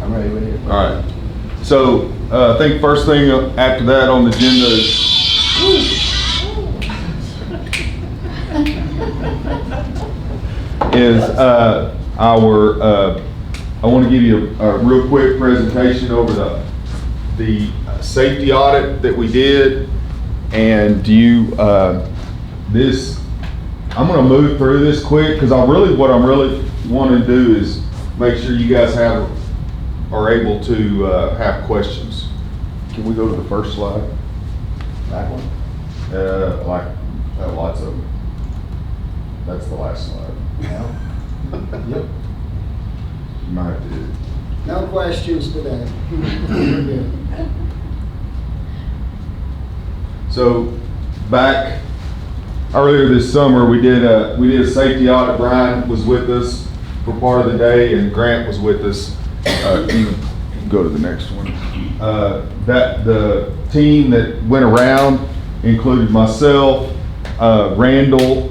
I'm ready with you. All right. So I think first thing after that on the agenda is I want to give you a real quick presentation over the safety audit that we did, and I'm going to move through this quick because what I'm really wanting to do is make sure you guys are able to have questions. Can we go to the first slide? That one? Lots of them. That's the last slide. No. Yep. You might have to. No questions today. We're good. So back earlier this summer, we did a safety audit. Brian was with us for part of the day, and Grant was with us. You can go to the next one. The team that went around included myself, Randall,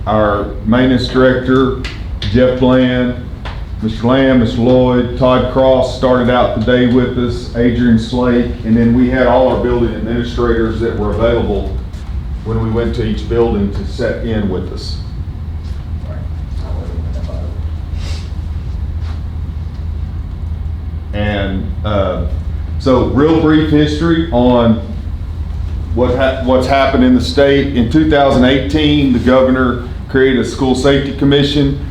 our maintenance director, Jeff Bland, Mr. Lamb, Mr. Lloyd, Todd Cross started out the day with us, Adrian Slake, and then we had all our building administrators that were available when we went to each building to set in with us. And so real brief history on what's happened in the state. In 2018, the governor created a school safety commission.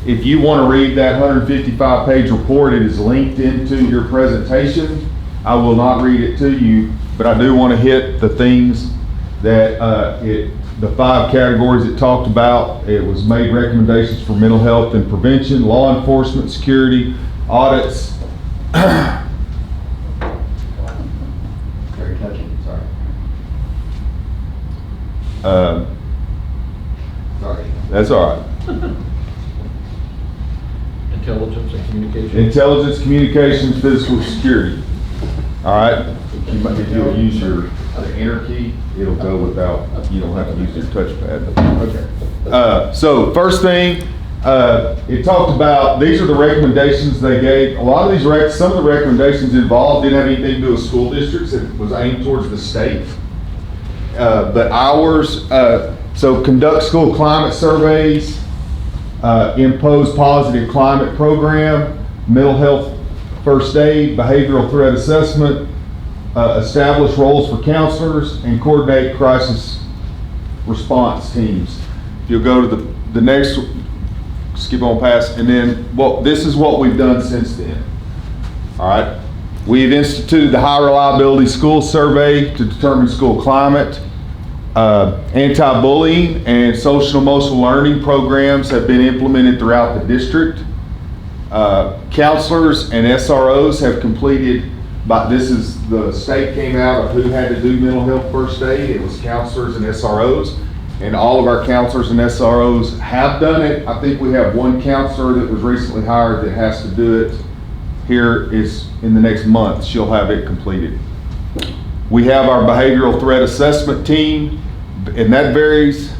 If you want to read that 155-page report, it is linked into your presentation. I will not read it to you, but I do want to hit the things that the 5 categories it talked about. It was made recommendations for mental health and prevention, law enforcement, security, audits. Very touching, sorry. Sorry. That's all right. Intelligence and communication. Intelligence, communications, physical security. All right. If you'll use the enter key, it'll go without. You don't have to use your touchpad. Okay. So first thing, it talked about, these are the recommendations they gave. A lot of these some of the recommendations involved didn't have anything to do with school districts. It was aimed towards the state. But ours, so conduct school climate surveys, impose positive climate program, mental health first aid, behavioral threat assessment, establish roles for counselors, and coordinate crisis response teams. If you'll go to the next, skip on past, and then this is what we've done since then. All right. We've instituted the high reliability school survey to determine school climate. Anti-bullying and social emotional learning programs have been implemented throughout the district. Counselors and SROs have completed, the state came out of who had to do mental health first aid. It was counselors and SROs, and all of our counselors and SROs have done it. I think we have one counselor that was recently hired that has to do it here is in the next month. She'll have it completed. We have our behavioral threat assessment team, and that varies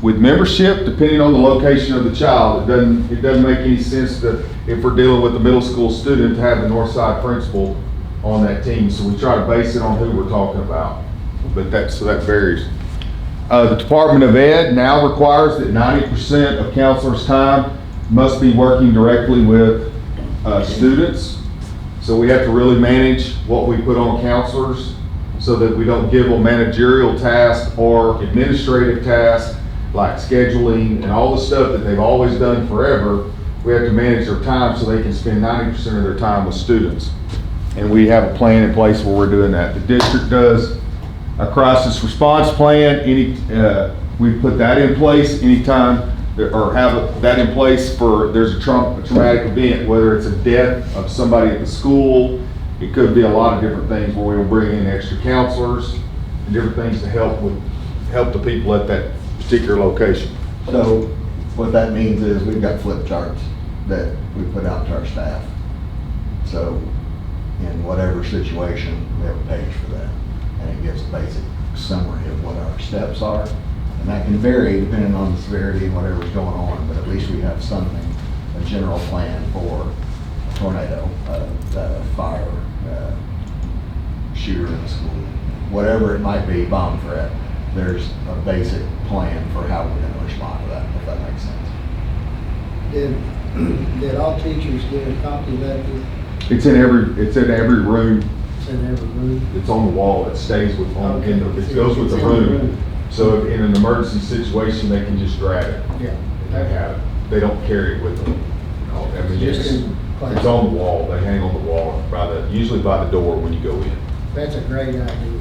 with membership depending on the location of the child. It doesn't make any sense that if we're dealing with a middle school student to have the north side principal on that team. So we try to base it on who we're talking about. But that varies. The Department of Ed now requires that 90% of counselors' time must be working directly with students. So we have to really manage what we put on counselors so that we don't give them managerial tasks or administrative tasks like scheduling and all the stuff that they've always done forever. We have to manage their time so they can spend 90% of their time with students. And we have a plan in place where we're doing that. The district does a crisis response plan. We put that in place anytime, or have that in place for there's a traumatic event, whether it's a death of somebody at the school. It could be a lot of different things where we will bring in extra counselors and different things to help the people at that particular location. So what that means is we've got flip charts that we put out to our staff. So in whatever situation, we have a page for that. And it gives a basic summary of what our steps are. And that can vary depending on the severity and whatever's going on, but at least we have something, a general plan for tornado, fire, shooter in the school, whatever it might be, bomb threat, there's a basic plan for how we're going to respond to that, if that makes sense. Did all teachers get a copy of that? It's in every room. It's in every room? It's on the wall. It stays with, Okay. it goes with the It's in the room. room. So if in an emergency situation, they can just grab it. Yeah. And they have it. They don't carry it with them. No, I mean, Just it's in class. on the wall. They hang on the wall usually by the door when you go in. That's a great idea.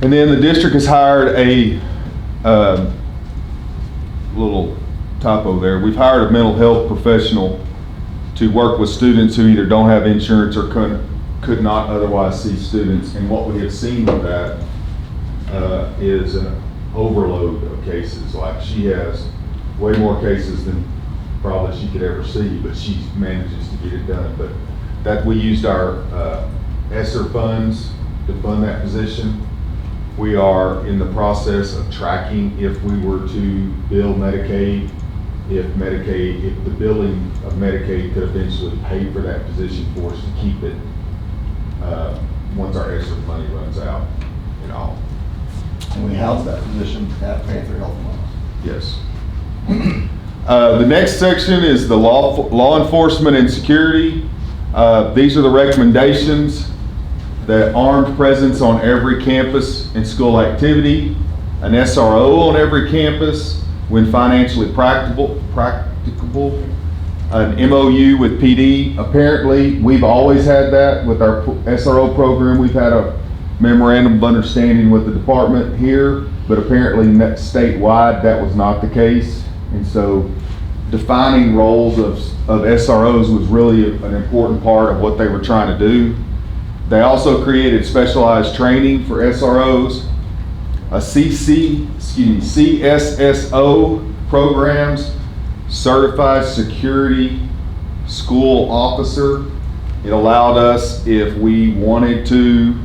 And then the district has hired a, little typo there. We've hired a mental health professional to work with students who either don't have insurance or could not otherwise see students. And what we have seen with that is an overload of cases. Like, she has way more cases than probably she could ever see, but she manages to get it done. But that we used our ESSER funds to fund that position. We are in the process of tracking if we were to bill Medicaid, if the billing of Medicaid could eventually pay for that position for us to keep it once our ESSER money runs out and all. And we house that position at Panther Health Month. Yes. The next section is the law enforcement and security. These are the recommendations. The armed presence on every campus and school activity, an SRO on every campus when financially practicable, an MOU with PD. Apparently, we've always had that with our SRO program. We've had a memorandum of understanding with the department here, but apparently statewide that was not the case. And so defining roles of SROs was really an important part of what they were trying to do. They also created specialized training for SROs, a CSSO programs, Certified Security School Officer. It allowed us, if we wanted to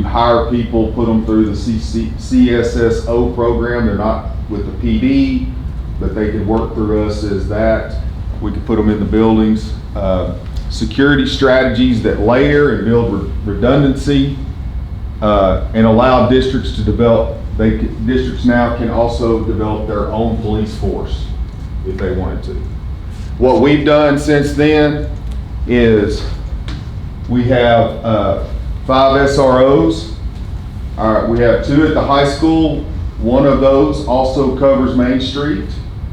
hire people, put them through the CSSO program. They're not with the PD, but they could work through us as that. We could put them in the buildings. Security strategies that layer and build redundancy and allow districts to develop. Districts now can also develop their own police force if they wanted to. What we've done since then is we have 5 SROs. We have 2 at the high school. One of those also covers Main Street,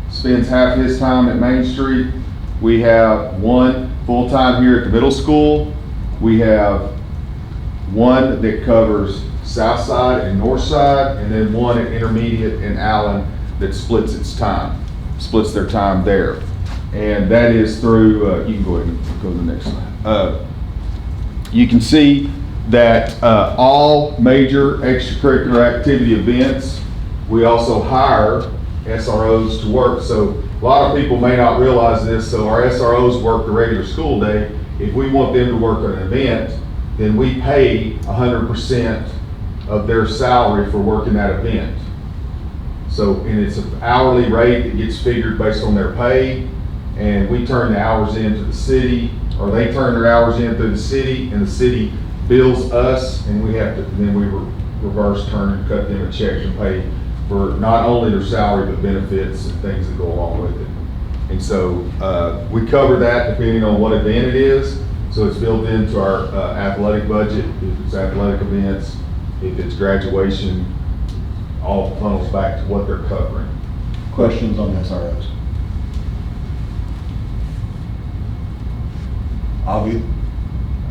spends half his time at Main Street. We have 1 full-time here at the middle school. We have 1 that covers South Side and North Side, and then 1 at Intermediate and Allen that splits their time there. And that is through, you can go ahead and go to the next slide. You can see that all major extracurricular activity events, we also hire SROs to work. So a lot of people may not realize this, so our SROs work the regular school day. If we want them to work an event, then we pay 100% of their salary for working that event. So, and it's an hourly rate that gets figured based on their pay, and we turn the hours in to the city, or they turn their hours in through the city, and the city bills us, and we have to, then we reverse turn and cut them a check and pay for not only their salary, but benefits and things that go along with it. And so we cover that depending on what event it is. So it's built into our athletic budget. If it's athletic events, if it's graduation, all funnels back to what they're covering. Questions on SROs?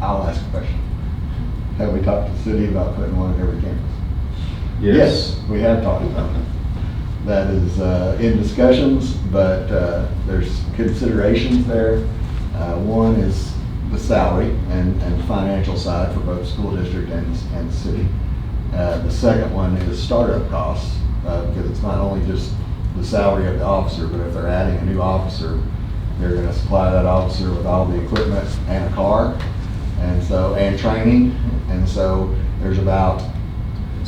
I'll ask a question. Have we talked to the city about putting one at every campus? Yes, we have talked about it. That is in discussions, but there's considerations there. One is the salary and financial side for both school district and city. The second one is startup costs, because it's not only just the salary of the officer, but if they're adding a new officer, they're going to supply that officer with all the equipment and a car, and training, and so there's about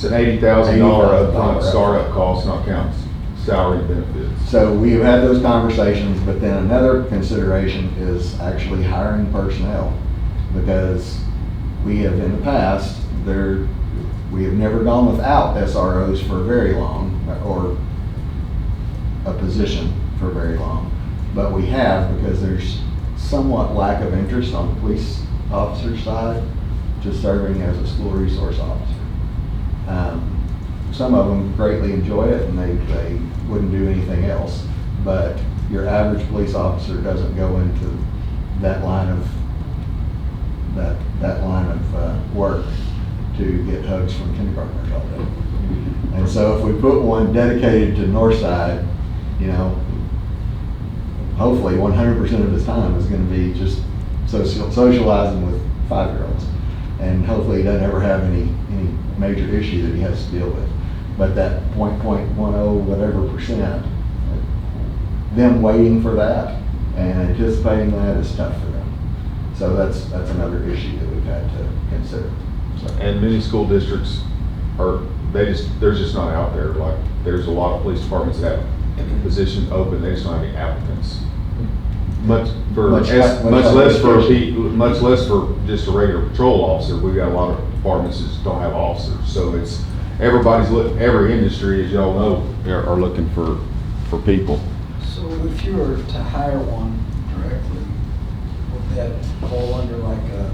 It's an $80,000 upfront startup cost, not counts salary benefits. So we have had those conversations, but then another consideration is actually hiring personnel. Because we have in the past, we have never gone without SROs for very long, or a position for very long. But we have, because there's somewhat lack of interest on the police officer side to serving as a school resource officer. Some of them greatly enjoy it and they wouldn't do anything else. But your average police officer doesn't go into that line of work to get hugs from kindergartners all day. And so if we put one dedicated to Northside, you know, hopefully 100% of his time is going to be just socializing with 5-year-olds. And hopefully he doesn't ever have any major issue that he has to deal with. But that 0.10 whatever percent, them waiting for that and anticipating that is tough for them. So that's another issue that we've had to consider. So. And many school districts they're just not out there. Like, there's a lot of police departments that have positions open, they just don't have any applicants. Much less for just a regular patrol officer. We've got a lot of departments that just don't have officers. So it's, every industry, as y'all know, are looking for people. So if you were to hire one directly, would that fall under like a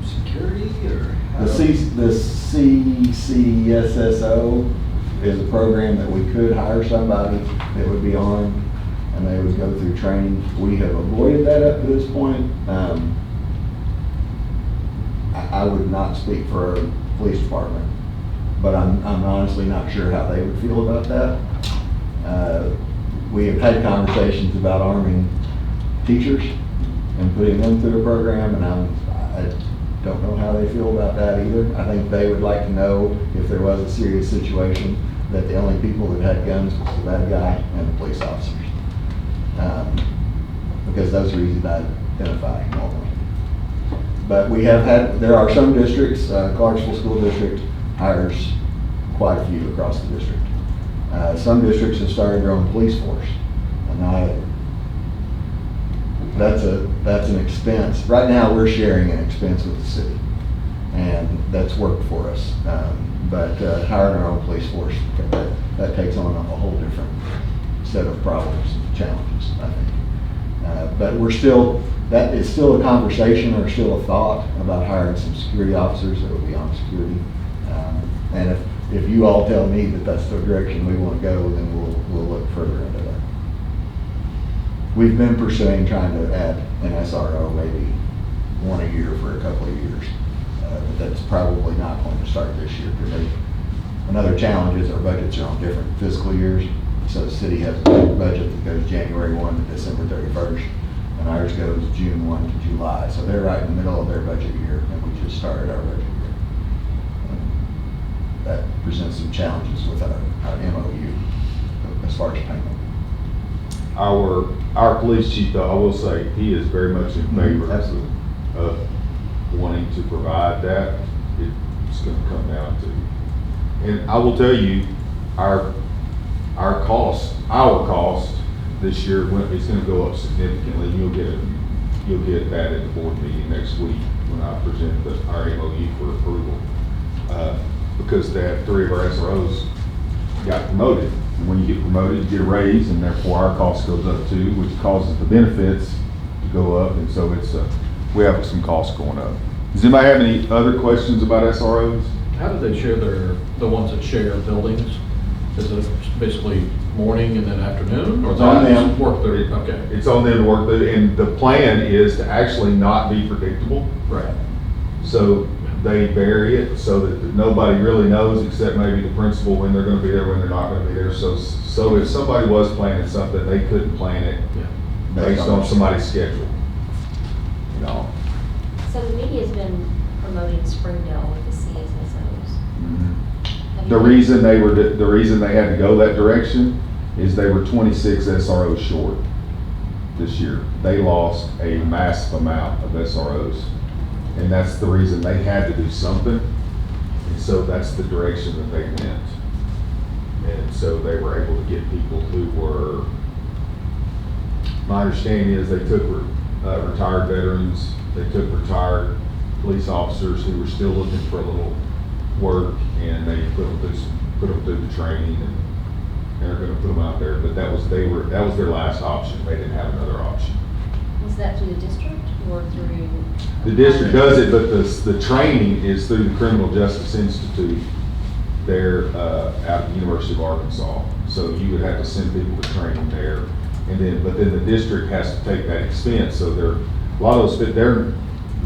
security or? The CCSSO is a program that we could hire somebody that would be armed and they would go through training. We have avoided that up to this point. I would not speak for our police department, but I'm honestly not sure how they would feel about that. We have had conversations about arming teachers and putting them through the program, and I don't know how they feel about that either. I think they would like to know if there was a serious situation that the only people that had guns was the bad guy and the police officers. Because those are easy to identify normally. But we have had, there are some districts, Clarksville School District hires quite a few across the district. Some districts have started their own police force. And that's an expense. Right now we're sharing an expense with the city. And that's worked for us. But hiring our own police force, that takes on a whole different set of problems and challenges, I think. But that is still a conversation or still a thought about hiring some security officers that will be on security. And if you all tell me that that's the direction we want to go, then we'll look further into that. We've been pursuing trying to add an SRO, maybe one a year for a couple of years. But that's probably not going to start this year because another challenge is our budgets are on different fiscal years. So the city has a budget that goes January 1 to December 31st, and ours goes June 1 to July. So they're right in the middle of their budget year, and we just started our budget year. That presents some challenges with our MOU as far as payment. Our police chief, though, I will say, he is very much in favor Absolutely. of wanting to provide that. It's going to come down to, and I will tell you, our cost this year is going to go up significantly. You'll get that at the board meeting next week when I present our MOU for approval. Because that 3 of our SROs got promoted. And when you get promoted, you get a raise, and therefore our cost goes up too, which causes the benefits to go up. And so we have some costs going up. Does anybody have any other questions about SROs? How do they share the ones that share buildings? Is it basically morning and then afternoon? Or It's on them. Work through, okay. It's on them to work through, and the plan is to actually not be predictable. Right. So they vary it so that nobody really knows except maybe the principal when they're going to be there, when they're not going to be there. So if somebody was planning something, they couldn't plan it based on somebody's schedule. You know. So the media's been promoting Springdale with the CSSOs. Mm-hmm. The reason they had to go that direction is they were 26 SROs short this year. They lost a massive amount of SROs. And that's the reason they had to do something. And so that's the direction that they went. And so they were able to get people who were, my understanding is they took retired veterans, they took retired police officers who were still looking for a little work, and they put them through the training, and they're gonna put them out there. But that was their last option. They didn't have another option. Was that through the district or through? The district does it, but the training is through the Criminal Justice Institute there out of the University of Arkansas. So you would have to send people to training there, but then the district has to take that expense. So a lot of those,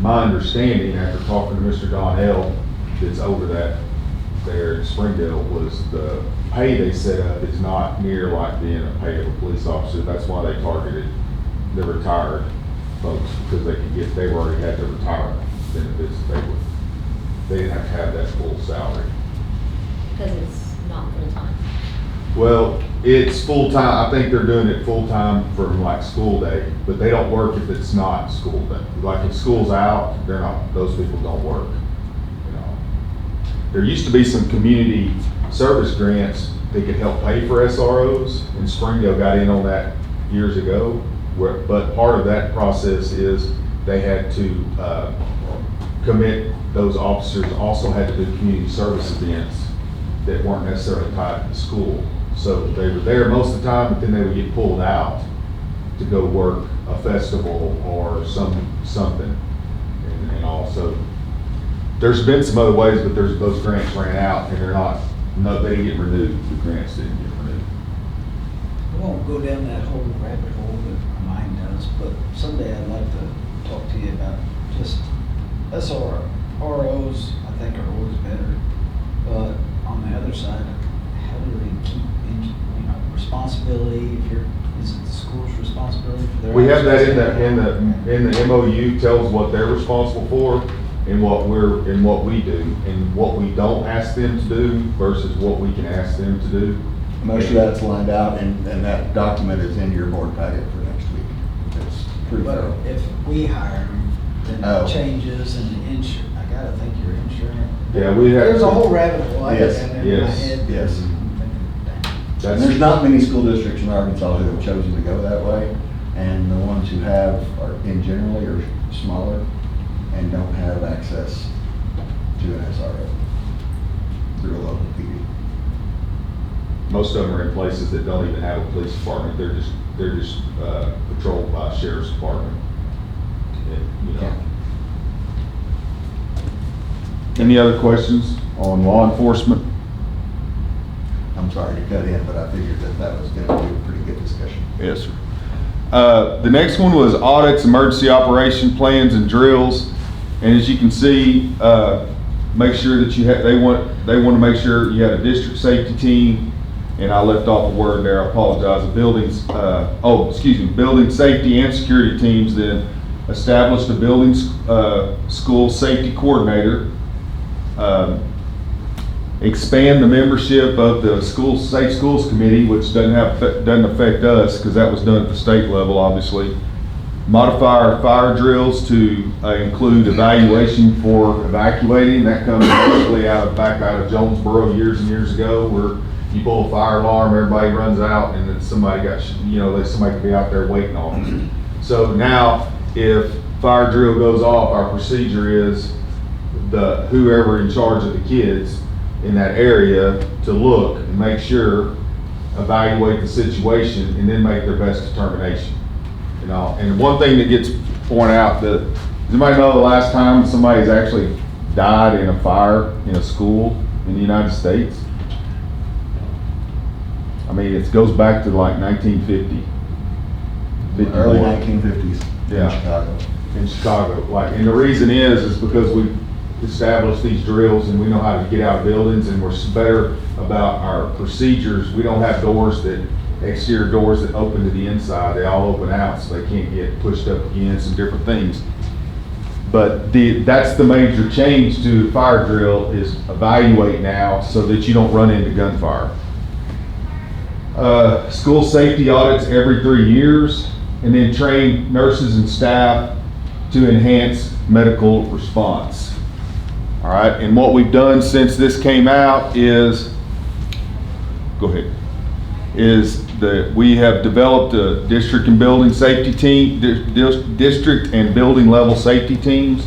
my understanding after talking to Mr. Donnell, that's over that there in Springdale, was the pay they set up is not near like being a pay of a police officer. That's why they targeted the retired folks, because they've already had their retirement benefits. They didn't have to have that full salary. Because it's not full-time. Well, it's full-time. I think they're doing it full-time from like school day, but they don't work if it's not school day. Like if school's out, those people don't work. You know, there used to be some community service grants that could help pay for SROs, and Springdale got in on that years ago. But part of that process is they had to commit, those officers also had to do community service events that weren't necessarily tied to the school. So they were there most of the time, but then they would get pulled out to go work a festival or something. And also, there's been some other ways, but those grants ran out, and they didn't get renewed. The grants didn't get renewed. I won't go down that whole rabbit hole that my mind does, but someday I'd like to talk to you about just SROs, I think are always better. But on the other side, how do they keep, responsibility, is it the school's responsibility for their? We have that in the MOU, tells what they're responsible for and what we do, and what we don't ask them to do versus what we can ask them to do. Most of that's lined out, and that document is in your board packet for next week. It's pretty But thorough. if we hire them, then Oh. it changes and the insurance, I gotta think your insurance. Yeah, we have. There's a whole rabbit hole I Yes, got in my yes, head. yes. I'm thinking, dang. And there's not many school districts in Arkansas who have chosen to go that way, and the ones who have generally are smaller and don't have access to an SRO through a local PD. Most of them are in places that don't even have a police department. They're just patrolled by sheriff's department. And, Any other questions on law enforcement? I'm sorry to cut in, but I figured that was gonna be a pretty good discussion. Yes, sir. The next one was audits, emergency operation plans, and drills. And as you can see, make sure that they want to make sure you have a district safety team. And I left off a word there, I apologize. Building safety and security teams. Then established a building school safety coordinator. Expand the membership of the Safe Schools Committee, which doesn't affect us because that was done at the state level, obviously. Modify our fire drills to include evaluation for evacuating. That comes mostly out of Jonesboro years and years ago, where you pull a fire alarm, everybody runs out, and then somebody could be out there waiting on them. So now, if fire drill goes off, our procedure is whoever in charge of the kids in that area to look and make sure, evaluate the situation, and then make their best determination. And one thing that gets pointed out, does anybody know the last time somebody's actually died in a fire in a school in the United States? I mean, it goes back to like 1950. Early 1950s in Yeah. Chicago. In Chicago, and the reason is because we established these drills and we know how to get out of buildings, and we're better about our procedures. We don't have exterior doors that open to the inside. They all open out so they can't get pushed up against and different things. But that's the major change to fire drill, is evaluate now so that you don't run into gunfire. School safety audits every 3 years, and then train nurses and staff to enhance medical response. All right, and what we've done since this came out is go ahead, is that we have developed a district and building safety team, district and building level safety teams.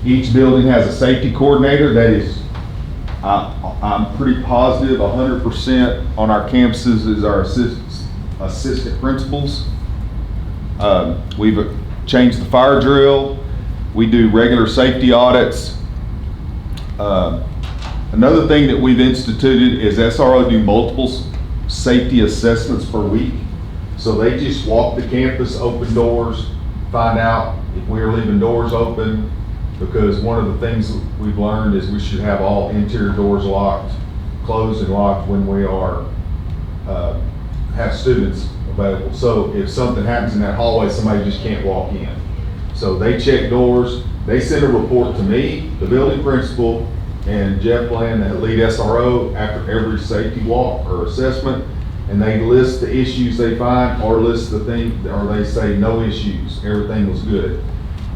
Each building has a safety coordinator that is, I'm pretty positive 100% on our campuses is our assistant principals. We've changed the fire drill. We do regular safety audits. Another thing that we've instituted is SRO do multiple safety assessments per week. So they just walk the campus, open doors, find out if we're leaving doors open, because one of the things that we've learned is we should have all interior doors locked, closed and locked when we are, have students available. So if something happens in that hallway, somebody just can't walk in. So they check doors, they send a report to me, the building principal, and Jeff Bland, the lead SRO, after every safety walk or assessment, and they list the issues they find, or list the thing, or they say no issues, everything was good.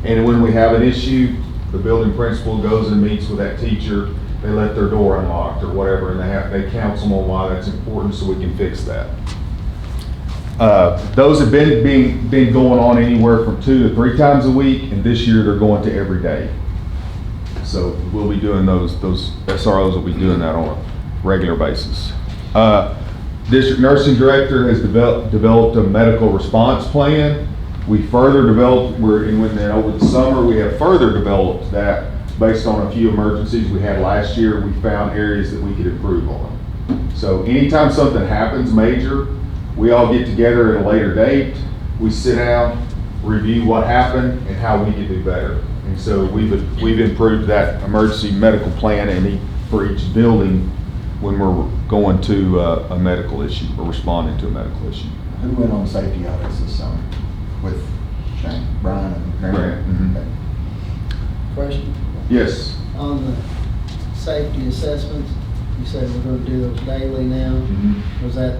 And when we have an issue, the building principal goes and meets with that teacher, they let their door unlocked or whatever, and they counsel them on why that's important so we can fix that. Those have been going on anywhere from 2 to 3 times a week, and this year they're going to every day. So we'll be doing those SROs will be doing that on a regular basis. District nursing director has developed a medical response plan. We further developed, over the summer, we have further developed that based on a few emergencies we had last year. We found areas that we could improve on. So anytime something happens major, we all get together at a later date. We sit down, review what happened and how we can do better. And so we've improved that emergency medical plan for each building when we're going to a medical issue or responding to a medical issue. Who went on safety audits this summer with Shane, Brian and Grant? Mhm. Okay. Question? Yes. On the safety assessments, you said we're gonna do those daily now. Mhm. Was that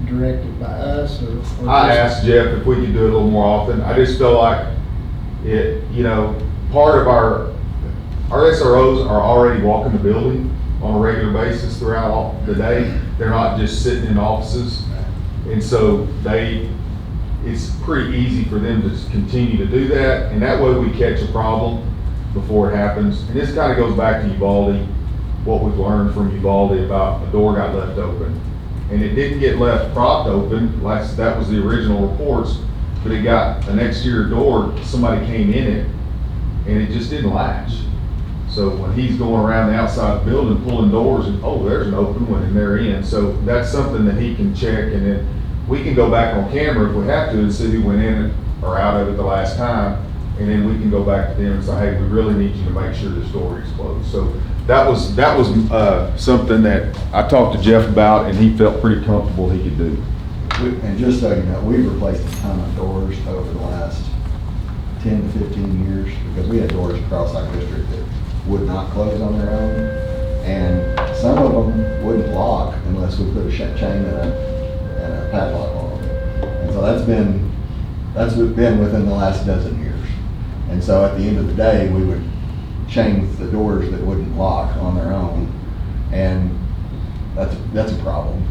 directed by us or? I just- asked Jeff if we could do it a little more often. I just feel like part of our SROs are already walking the building on a regular basis throughout all the day. They're not just sitting in offices. And so it's pretty easy for them to just continue to do that. And that way we catch a problem before it happens. And this kind of goes back to Uvalde, what we've learned from Uvalde about a door got left open. And it didn't get left propped open, like that was the original reports, but it got an exterior door, somebody came in it, and it just didn't latch. So when he's going around the outside of the building pulling doors, and oh, there's an open one and they're in. So that's something that he can check, and then we can go back on camera if we have to and see who went in or out of it the last time, and then we can go back to them and say, hey, we really need you to make sure this door is closed. So that was something that I talked to Jeff about, and he felt pretty comfortable he could do. And just so you know, we've replaced a ton of doors over the last 10 to 15 years, because we had doors across our district that would not close on their own. And some of them wouldn't lock unless we put a chain and a padlock on them. And so that's been within the last dozen years. And so at the end of the day, we would chain the doors that wouldn't lock on their own. And that's a problem.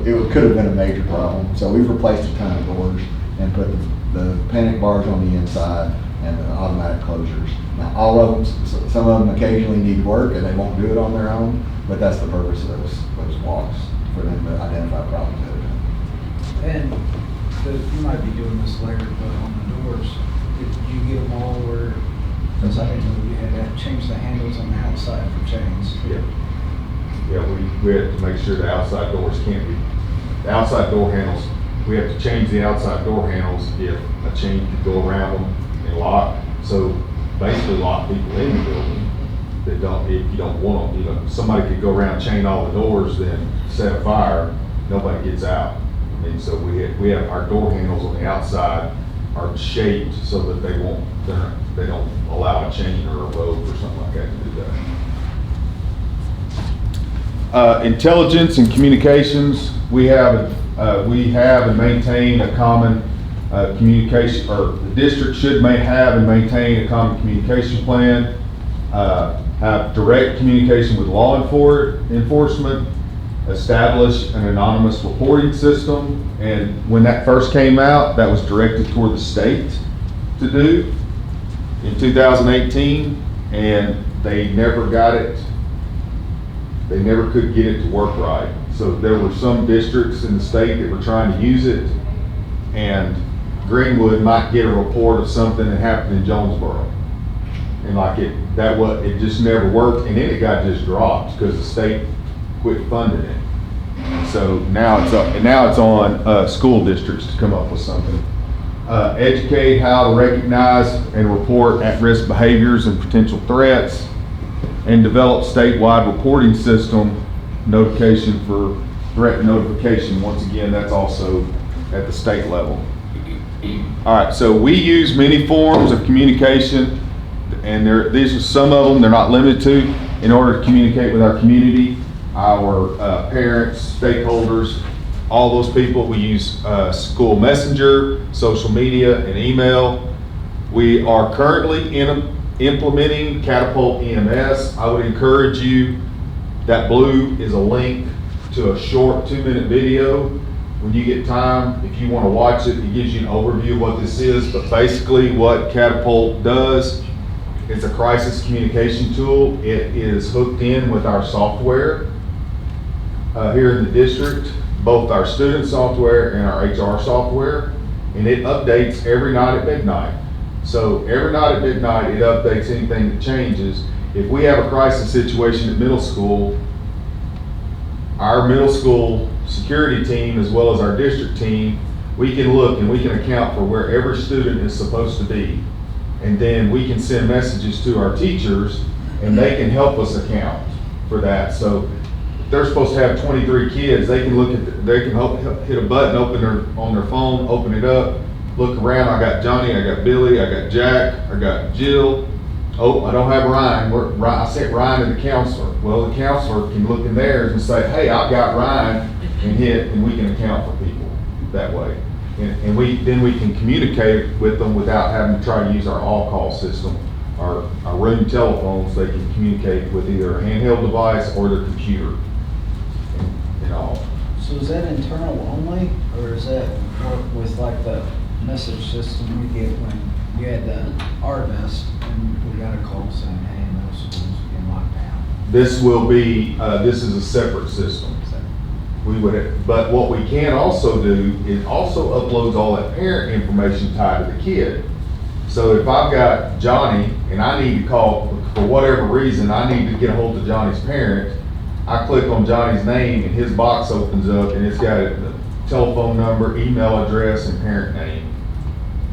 It could have been a major problem. So we've replaced a ton of doors and put the panic bars on the inside and the automatic closures. Now, all of them, some of them occasionally need work and they won't do it on their own, but that's the purpose of those walks, for them to identify problems at a time. And you might be doing this later, but on the doors, did you get them all where, because I didn't know you had to change the handles on the outside for chains? Yeah. Yeah, we had to make sure the outside doors the outside door handles, we have to change the outside door handles if a chain could go around them and lock. So basically lock people in the building that if you don't want them, somebody could go around and chain all the doors, then set a fire, nobody gets out. And so we have our door handles on the outside are shaped so that they don't allow a chain or a rope or something like that to do that. Intelligence and communications, we have and maintain a common communication, or the district should have and maintain a common communication plan, have direct communication with law enforcement, establish an anonymous reporting system. And when that first came out, that was directed toward the state to do in 2018, and they never got it. They never could get it to work right. So there were some districts in the state that were trying to use it, and Greenwood might get a report of something that happened in Jonesboro. And like it just never worked, and then it got just dropped because the state quit funding it. So now it's on school districts to come up with something. Educate how to recognize and report at-risk behaviors and potential threats, and develop statewide reporting system notification for threat notification. Once again, that's also at the state level. All right, so we use many forms of communication, and these are some of them, they're not limited to, in order to communicate with our community, our parents, stakeholders, all those people. We use school messenger, social media, and email. We are currently implementing Catapult EMS. I would encourage you, that blue is a link to a short 2-minute video. When you get time, if you want to watch it, it gives you an overview of what this is. But basically what Catapult does, it's a crisis communication tool. It is hooked in with our software here in the district, both our student software and our HR software, and it updates every night at midnight. So every night at midnight, it updates anything that changes. If we have a crisis situation at middle school, our middle school security team, as well as our district team, we can look and we can account for where every student is supposed to be. And then we can send messages to our teachers, and they can help us account for that. So if they're supposed to have 23 kids, they can hit a button, on their phone, open it up, look around. I got Johnny, I got Billy, I got Jack, I got Jill. Oh, I don't have Ryan. I sent Ryan to the counselor. Well, the counselor can look in theirs and say, hey, I've got Ryan, and we can account for people that way. And then we can communicate with them without having to try to use our all-call system. Our room telephones, they can communicate with either a handheld device or their computer and all. So is that internal only, or does that work with like the message system we get when you had the RMS and we got a call saying, hey, those schools are being locked down? This will be, this is a separate system. But what we can also do is also uploads all that parent information tied to the kid. So if I've got Johnny and I need to call, for whatever reason, I need to get a hold of Johnny's parent, I click on Johnny's name and his box opens up and it's got the telephone number, email address, and parent name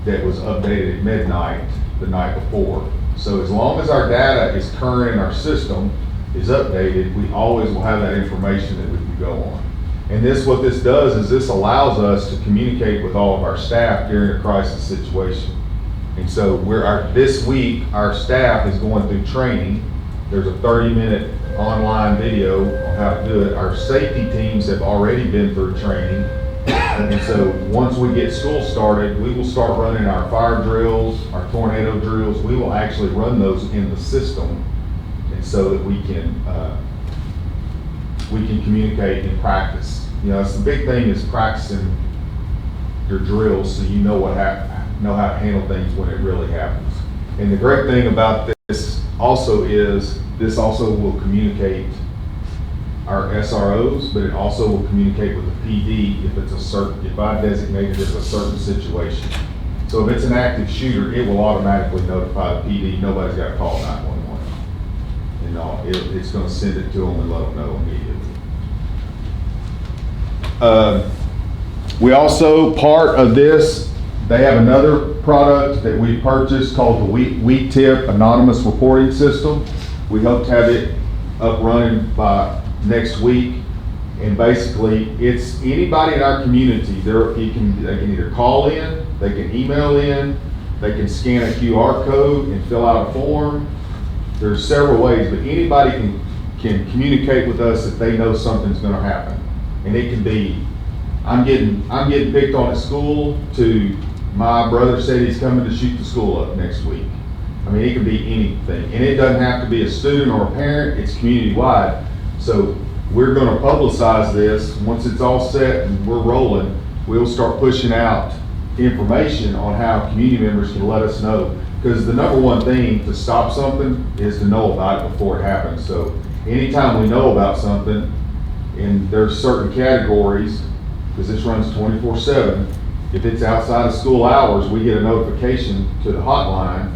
that was updated at midnight the night before. So as long as our data is current in our system, is updated, we always will have that information that we can go on. And what this does is this allows us to communicate with all of our staff during a crisis situation. And so this week, our staff is going through training. There's a 30-minute online video on how to do it. Our safety teams have already been through training. And so once we get school started, we will start running our fire drills, our tornado drills. We will actually run those in the system, and so that we can communicate and practice. You know, it's the big thing is practicing your drills so you know how to handle things when it really happens. And the great thing about this also is this also will communicate our SROs, but it also will communicate with the PD if I designate it as a certain situation. So if it's an active shooter, it will automatically notify the PD. Nobody's got to call 911. You know, it's going to send it to them and let them know immediately. We also, part of this, they have another product that we purchased called the We Tip Anonymous Reporting System. We hope to have it up running by next week. And basically, it's anybody in our community. They can either call in, they can email in, they can scan a QR code and fill out a form. There's several ways, but anybody can communicate with us if they know something's going to happen. And it can be, I'm getting picked on at school, to my brother said he's coming to shoot the school up next week. I mean, it can be anything. And it doesn't have to be a student or a parent, it's community-wide. So we're gonna publicize this. Once it's all set and we're rolling, we'll start pushing out information on how community members can let us know. Because the number one thing to stop something is to know about it before it happens. So anytime we know about something, and there's certain categories, because this runs 24/7, if it's outside of school hours, we get a notification to the hotline.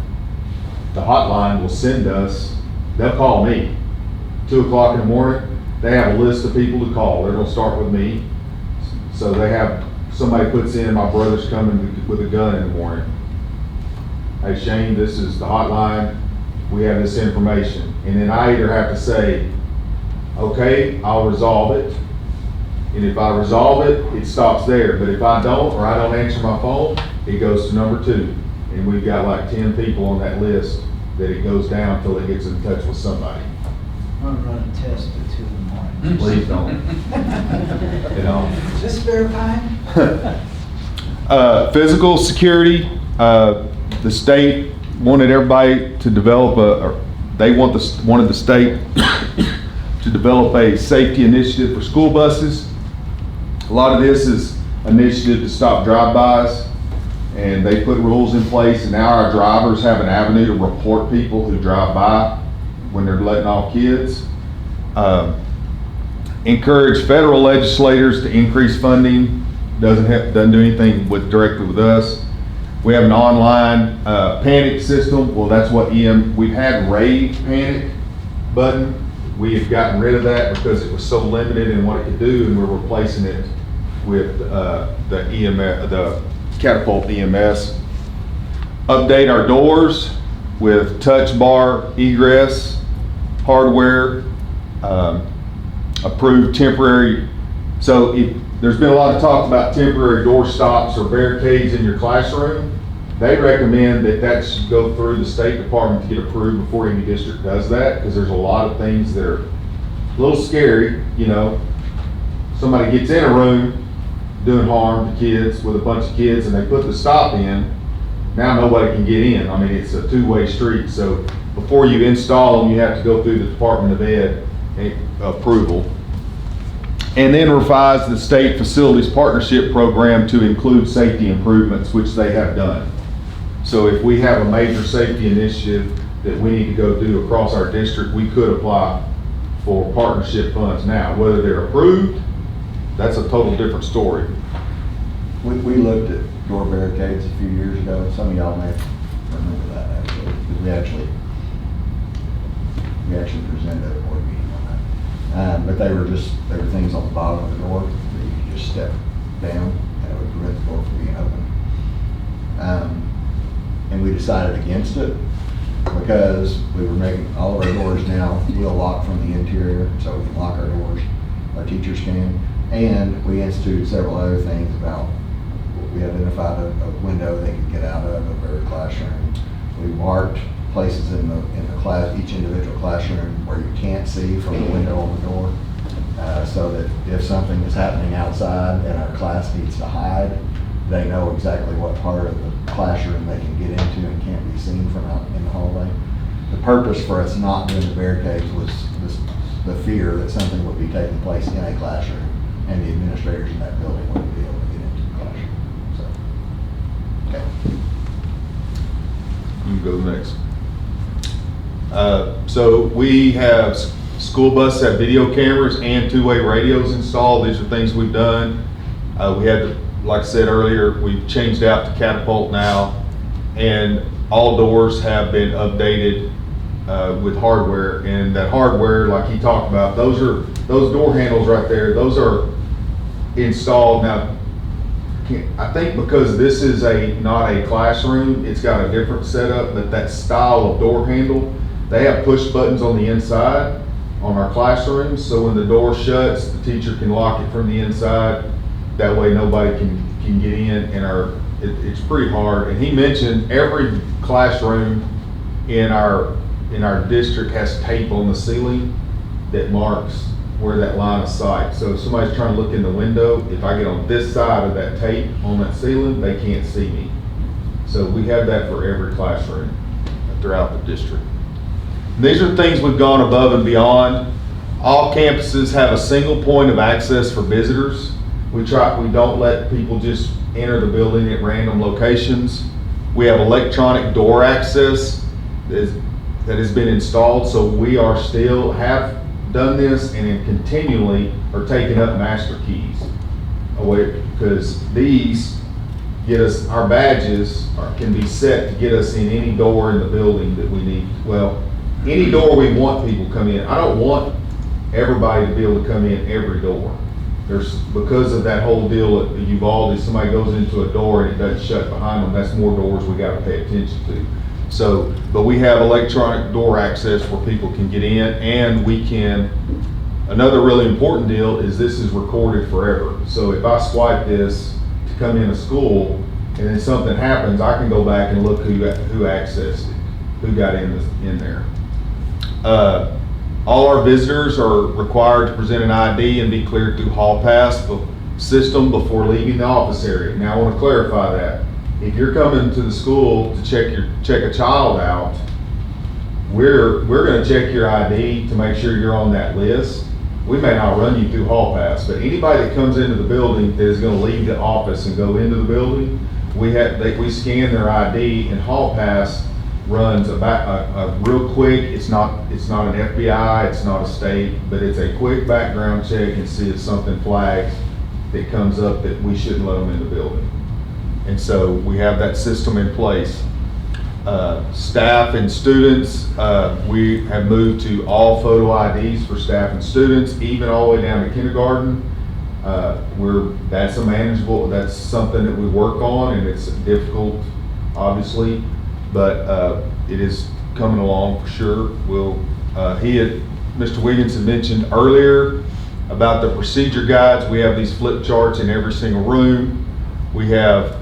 The hotline will send us, they'll call me, 2 o'clock in the morning, they have a list of people to call. They're gonna start with me. So they have, somebody puts in, my brother's coming with a gun in the morning. Hey Shane, this is the hotline, we have this information. And then I either have to say, okay, I'll resolve it. And if I resolve it, it stops there. But if I don't, or I don't answer my phone, it goes to number 2. And we've got like 10 people on that list that it goes down until it gets in touch with somebody. I'm gonna run a test at 2 in the morning. Please don't. You know. Just verifying. Physical security, the state wanted everybody to develop wanted the state to develop a safety initiative for school buses. A lot of this is initiative to stop drive-bys, and they put rules in place, and now our drivers have an avenue to report people who drive by when they're letting off kids. Encourage federal legislators to increase funding. Doesn't do anything directly with us. We have an online panic system. Well, that's what we've had rave panic button. We have gotten rid of that because it was so limited in what it could do, and we're replacing it with the EMS, the Catapult EMS. Update our doors with touch bar egress hardware. Approved temporary. So there's been a lot of talk about temporary door stops or barricades in your classroom. They recommend that should go through the State Department to get approved before any district does that, because there's a lot of things that are a little scary. You know, somebody gets in a room doing harm to kids with a bunch of kids and they put the stop in, now nobody can get in. I mean, it's a two-way street. So before you install them, you have to go through the Department of Ed approval. And then revise the state facilities partnership program to include safety improvements, which they have done. So if we have a major safety initiative that we need to go do across our district, we could apply for partnership funds. Now, whether they're approved, that's a total different story. We looked at door barricades a few years ago. Some of y'all may remember that actually. Because we actually presented at a board meeting on that. But they were things on the bottom of the door that you could just step down and it would prevent the door from being open. And we decided against it because we were making all of our doors now will lock from the interior, so we can lock our doors. Our teachers can. And we instituted several other things about, we identified a window they could get out of every classroom. We marked places in the class, each individual classroom where you can't see from the window on the door, so that if something is happening outside and our class needs to hide, they know exactly what part of the classroom they can get into and can't be seen from out in the hallway. The purpose for us not doing the barricades was the fear that something would be taking place in a classroom and the administrators in that building wouldn't be able to get into the classroom. So, okay. You can go next. So we have school buses have video cameras and two-way radios installed. These are things we've done. We had, like I said earlier, we've changed out to Catapult now, and all doors have been updated with hardware. And that hardware, like he talked about, those door handles right there. Those are installed now. I think because this is not a classroom, it's got a different setup, but that style of door handle, they have push buttons on the inside on our classrooms, so when the door shuts, the teacher can lock it from the inside. That way nobody can get in, and it's pretty hard. And he mentioned every classroom in our district has tape on the ceiling that marks where that line of sight. So if somebody's trying to look in the window, if I get on this side of that tape on that ceiling, they can't see me. So we have that for every classroom throughout the district. These are things we've gone above and beyond. All campuses have a single point of access for visitors. We don't let people just enter the building at random locations. We have electronic door access that has been installed, so we have done this and then continually are taking up master keys away, because these get us, our badges can be set to get us in any door in the building that we need. Well, any door we want people to come in. I don't want everybody to be able to come in every door. Because of that whole deal at Uvalde, somebody goes into a door and it doesn't shut behind them, that's more doors we gotta pay attention to. So, but we have electronic door access where people can get in, and we can, another really important deal is this is recorded forever. So if I swipe this to come in a school and then something happens, I can go back and look who accessed it, who got in there. All our visitors are required to present an ID and be cleared through hall pass system before leaving the office area. Now I want to clarify that. If you're coming to the school to check a child out, we're going to check your ID to make sure you're on that list. We may not run you through hall pass, but anybody that comes into the building that is going to leave the office and go into the building, we scan their ID, and hall pass runs a real quick. It's not an FBI, it's not a state, but it's a quick background check and see if something flags that comes up that we shouldn't let them in the building. And so we have that system in place. Staff and students, we have moved to all photo IDs for staff and students, even all the way down to kindergarten. That's something that we work on, and it's difficult, obviously, but it is coming along for sure. Mr. Wiggins had mentioned earlier about the procedure guides. We have these flip charts in every single room. We have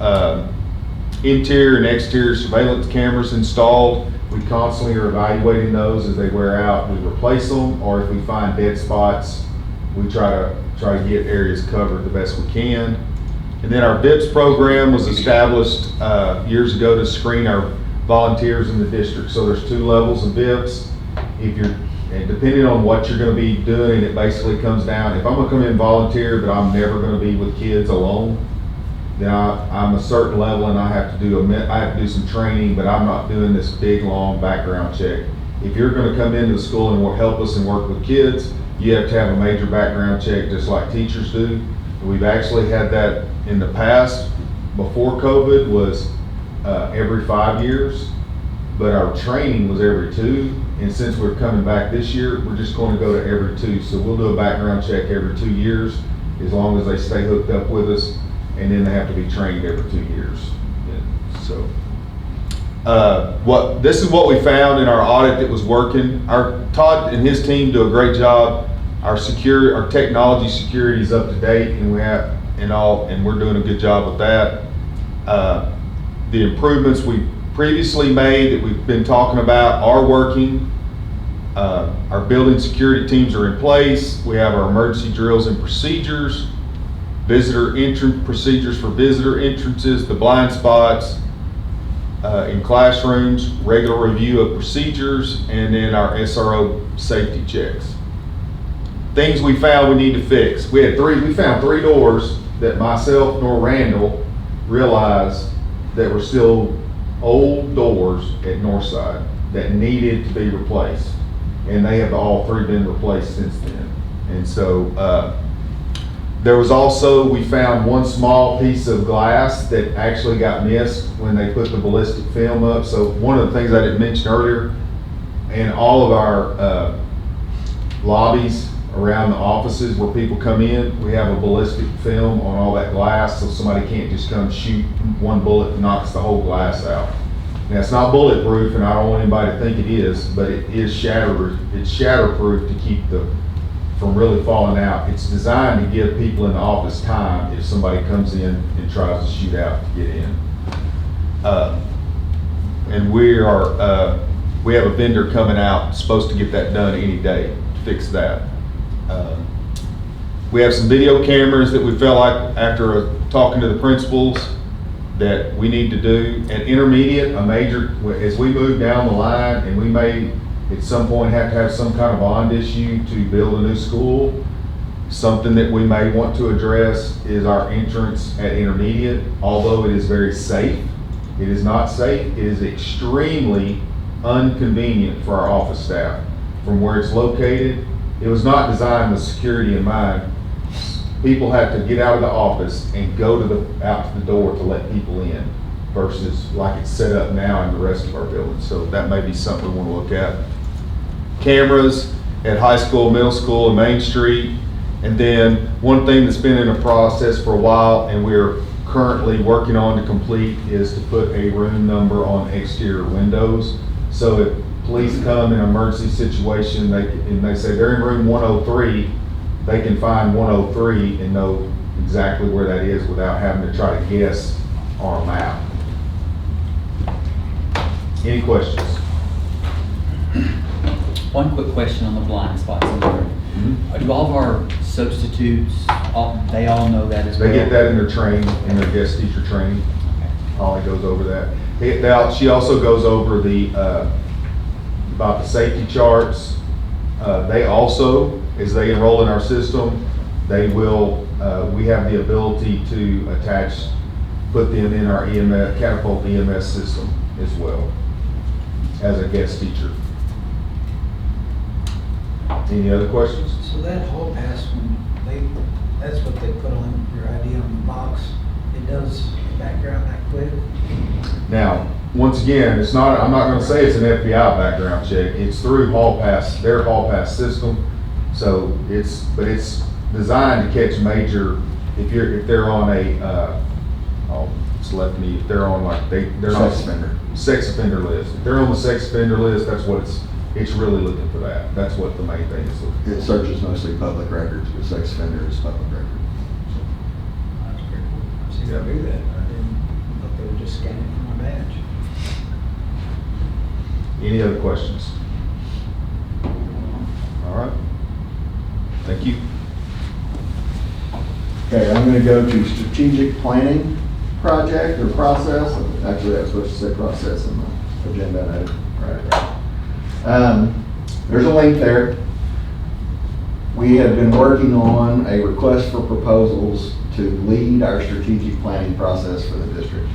interior and exterior surveillance cameras installed. We constantly are evaluating those as they wear out. We replace them, or if we find dead spots, we try to get areas covered the best we can. And then our VIPS program was established years ago to screen our volunteers in the district. So there's 2 levels of VIPS. And depending on what you're going to be doing, it basically comes down, if I'm going to come in and volunteer, but I'm never going to be with kids alone, then I'm a certain level and I have to do some training, but I'm not doing this big, long background check. If you're going to come into the school and help us and work with kids, you have to have a major background check just like teachers do. We've actually had that in the past. Before COVID was every 5 years, but our training was every 2. And since we're coming back this year, we're just going to go to every 2. So we'll do a background check every 2 years, as long as they stay hooked up with us, and then they have to be trained every 2 years. Yeah. So this is what we found in our audit that was working. Todd and his team do a great job. Our technology security is up to date, and we're doing a good job with that. The improvements we previously made that we've been talking about are working. Our building security teams are in place. We have our emergency drills and procedures, visitor entrance procedures for visitor entrances, the blind spots in classrooms, regular review of procedures, and then our SRO safety checks. Things we found we need to fix. We found 3 doors that myself nor Randall realized that were still old doors at Northside that needed to be replaced. And they have all 3 been replaced since then. And so we found 1 small piece of glass that actually got missed when they put the ballistic film up. So one of the things I didn't mention earlier, in all of our lobbies around the offices where people come in, we have a ballistic film on all that glass, so somebody can't just come shoot 1 bullet and knocks the whole glass out. Now, it's not bulletproof, and I don't want anybody to think it is, but it is shatterproof to keep from really falling out. It's designed to give people in the office time if somebody comes in and tries to shoot out to get in. And we have a vendor coming out, supposed to get that done any day to fix that. We have some video cameras that we felt like, after talking to the principals, that we need to do. An intermediate, a major, as we move down the line, and we may at some point have to have some kind of bond issue to build a new school. Something that we may want to address is our entrance at intermediate. Although it is very safe, it is not safe. It is extremely inconvenient for our office staff. From where it's located, it was not designed with security in mind. People have to get out of the office and go to out to the door to let people in, versus like it's set up now in the rest of our buildings. So that may be something we want to look at. Cameras at high school, middle school, and Main Street. And then one thing that's been in a process for a while and we're currently working on to complete is to put a room number on exterior windows. So if police come in an emergency situation, they say they're in room 103, they can find 103 and know exactly where that is without having to try to guess on a map. Any questions? One quick question on the blind spots in the room. Do all of our substitutes, they all know that as well? They get that in their training, in their guest teacher training. Holly goes over that. She also goes over the, about the safety charts. They also, as they enroll in our system, they will, we have the ability to put them in our EMS, Catapult EMS system as well, as a guest teacher. Any other questions? So that hall pass, that's what they put on your ID on the box, it does the background that quick? Now, once again, it's not, I'm not gonna say it's an FBI background check, it's through hall pass, their hall pass system. So it's designed to catch major, if they're on a, it's left me, if they're on like, they're not. Sex offender list. If they're on the sex offender list, that's what it's really looking for that. That's what the main thing is looking for. It searches mostly public records, but sex offender is public record. That's pretty cool. I see them do that, I didn't, thought they were just scanning for my badge. Any other questions? All right. Thank you. Okay, I'm gonna go to strategic planning project or process. Actually, I was supposed to say process in the agenda. Right. There's a link there. We have been working on a request for proposals to lead our strategic planning process for the district.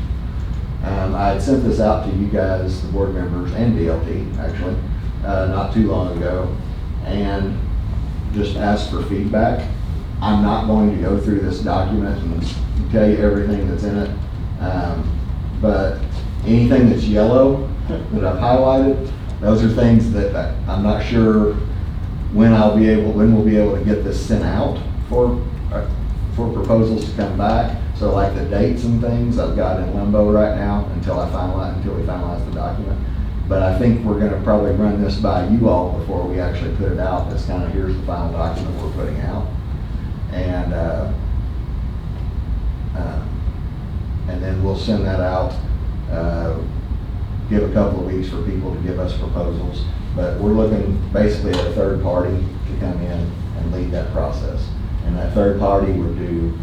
I had sent this out to you guys, the board members, and DLT, actually, not too long ago, and just asked for feedback. I'm not going to go through this document and tell you everything that's in it, but anything that's yellow that I've highlighted, those are things that I'm not sure when we'll be able to get this sent out for proposals to come back. So like the dates and things, I've got in limbo right now until we finalize the document. But I think we're gonna probably run this by you all before we actually put it out. That's kind of, here's the final document we're putting out. And then we'll send that out, give a couple of weeks for people to give us proposals. But we're looking basically at a third party to come in and lead that process. And that third party would do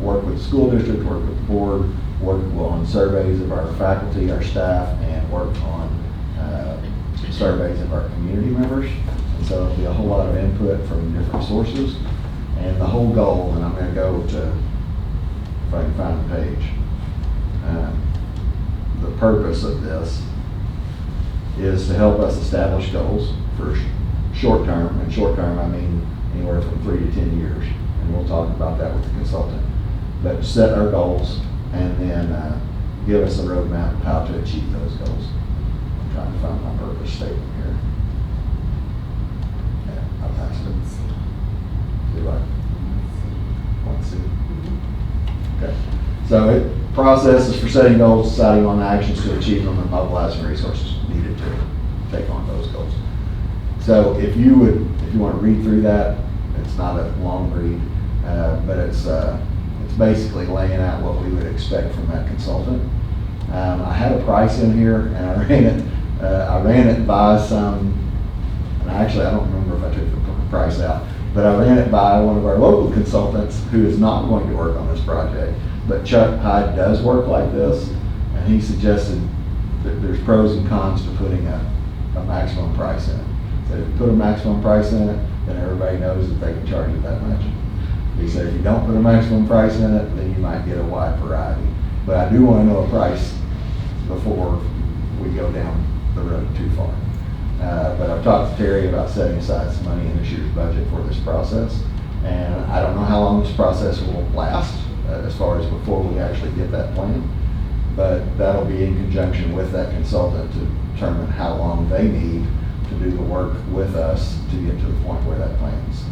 work with the school district, work with the board, work on surveys of our faculty, our staff, and work on surveys of our community members. And so it'll be a whole lot of input from different sources. And the whole goal, and I'm going to go to, if I can find the page, the purpose of this is to help us establish goals for short term. And short term, I mean anywhere from 3 to 10 years. And we'll talk about that with the consultant. But set our goals and then give us a roadmap of how to achieve those goals. I'm trying to find my purpose statement here. Yeah, I'll pass it. Do I? Want to see? Okay. So process is for setting goals, deciding on actions to achieve them, and mobilizing resources needed to take on those goals. So if you want to read through that, it's not a long read, but it's basically laying out what we would expect from that consultant. I had a price in here, and I ran it by some, and actually I don't remember if I took the price out, but I ran it by one of our local consultants who is not going to work on this project. But Chuck Hyde does work like this, and he suggested that there's pros and cons to putting a a maximum price in it. So if you put a maximum price in it, then everybody knows that they can charge it that much. He said if you don't put a maximum price in it, then you might get a wide variety. But I do want to know a price before we go down the road too far. But I've talked to Terry about setting aside some money in this year's budget for this process. And I don't know how long this process will last, as far as before we actually get that plan. But that'll be in conjunction with that consultant to determine how long they need to do the work with us to get to the point where that plan's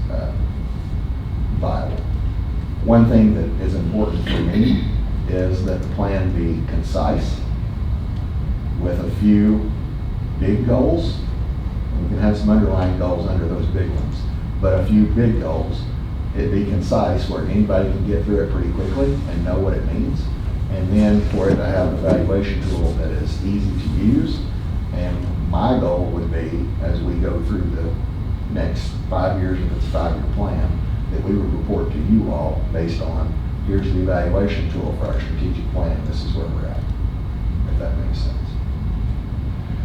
viable. One thing that is important for me is that the plan be concise with a few big goals. We can have some underlying goals under those big ones, but a few big goals. It be concise where anybody can get through it pretty quickly and know what it means. And then for it to have an evaluation tool that is easy to use. And my goal would be, as we go through the next 5 years, if it's a 5-year plan, that we would report to you all based on, here's the evaluation tool for our strategic plan, this is where we're at, if that makes sense.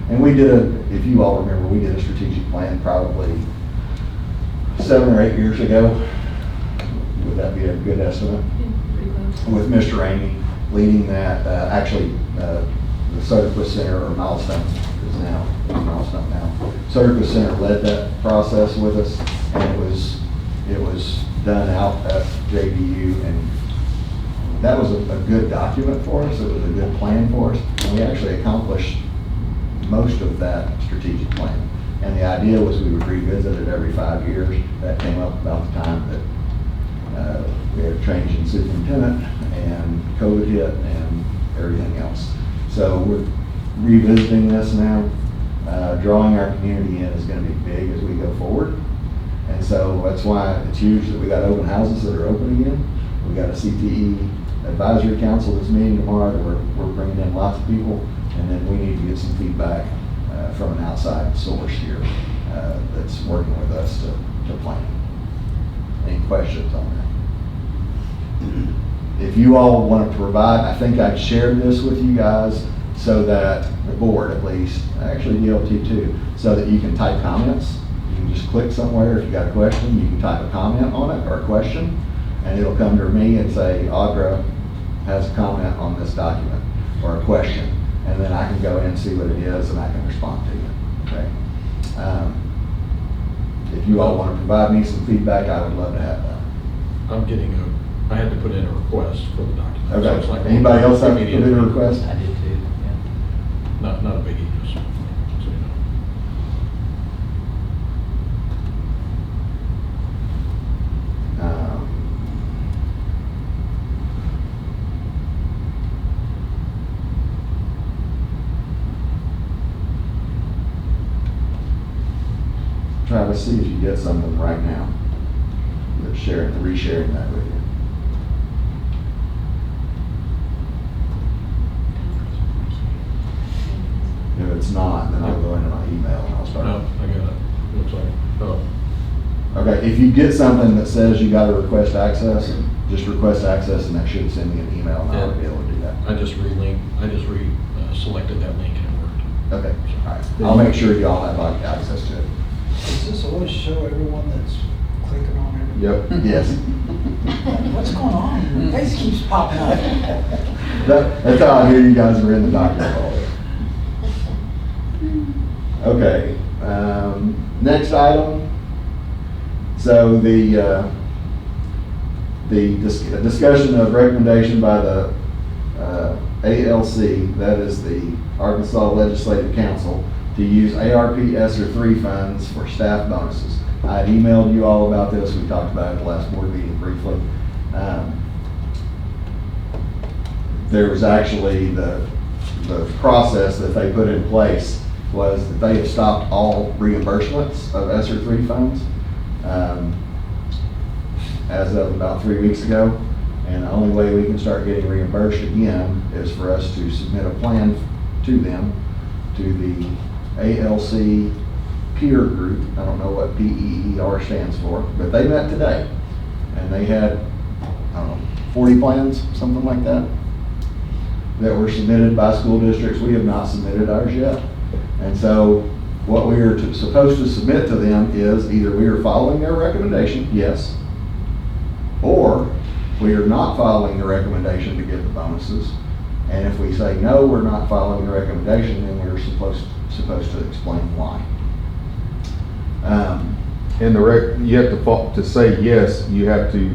And we did if you all remember, we did a strategic plan probably 7 or 8 years ago. Would that be a good estimate? With Mr. Amy leading that, the Soderquist Center, or Milestone is now, Milestone now. Soderquist Center led that process with us, and it was done out at JDU, and that was a good document for us. It was a good plan for us, and we actually accomplished most of that strategic plan. And the idea was we would revisit it every 5 years. That came up about the time that we had a change in superintendent and COVID hit and everything else. So we're revisiting this now. Drawing our community in is going to be big as we go forward. And so that's why it's huge that we got open houses that are open again. We got a CTE advisory council that's meeting tomorrow that we're bringing in lots of people. And then we need to get some feedback from an outside source here that's working with us to plan. Any questions on that? If you all want to provide, I think I've shared this with you guys so that the board at least, actually DLT too, so that you can type comments. You can just click somewhere. If you got a question, you can type a comment on it or a question, and it'll come to me and say, Audra has a comment on this document or a question. And then I can go in and see what it is and I can respond to you, okay? If you all want to provide me some feedback, I would love to have that. I had to put in a request for the document. So Okay, it's like anybody else have to put in a immediate- request? I did too, yeah. Not a biggie, just so you know. Travis, see if you get something right now. That's resharing that with you. If it's not, then I'll go into my email and I'll start. No, I got it. Looks like, oh, Okay, if you get something that says you got to request access, just request access and that should send me an email and I'll be able to do that. I just selected that link and it worked. Okay, all right. I'll make sure y'all have access to it. Does this always show everyone that's clicking on it? Yep, yes. What's going on? Your face keeps popping up. That's how I hear you guys are in the document already. Okay, next item. So the discussion of recommendation by the ALC, that is the Arkansas Legislative Council, to use ARP ESSER 3 funds for staff bonuses. I had emailed you all about this. We talked about it at the last board meeting briefly. There was actually the process that they put in place was that they have stopped all reimbursements of ESSER 3 funds as of about 3 weeks ago. And the only way we can start getting reimbursed again is for us to submit a plan to them, to the ALC peer group. I don't know what PEER stands for, but they met today. And they had, I don't know, 40 plans, something like that, that were submitted by school districts. We have not submitted ours yet. And so what we are supposed to submit to them is either we are following their recommendation, yes, or we are not following the recommendation to give the bonuses. And if we say, no, we're not following the recommendation, then we're supposed to explain why. And you have to say yes, you have to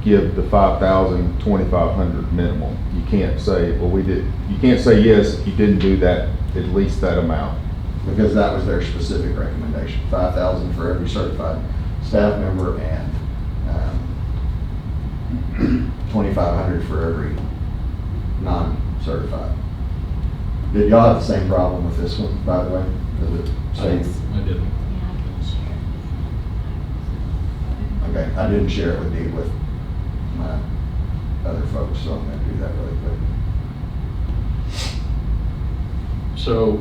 give the 5,000, 2,500 minimum. You can't say, well, you can't say yes if you didn't do that, at least that amount. Because that was their specific recommendation, 5,000 for every certified staff member and 2,500 for every non-certified. Did y'all have the same problem with this one, by the way? Does it say? I didn't. Yeah, I can share. Okay, I didn't share it with my other folks, so I'm gonna do that really quick. So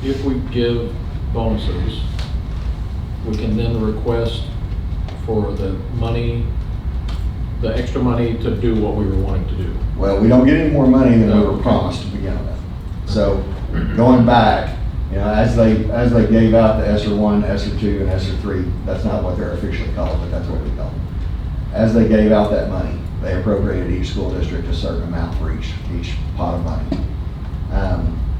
if we give bonuses, we can then request for the money, the extra money to do what we were wanting to do. Well, we don't get any more money than we were Okay. promised to begin with. So going back, as they gave out the ESSER 1, ESSER 2, and ESSER 3, that's not what they're officially called, but that's what we call them. As they gave out that money, they appropriated each school district a certain amount for each pot of money.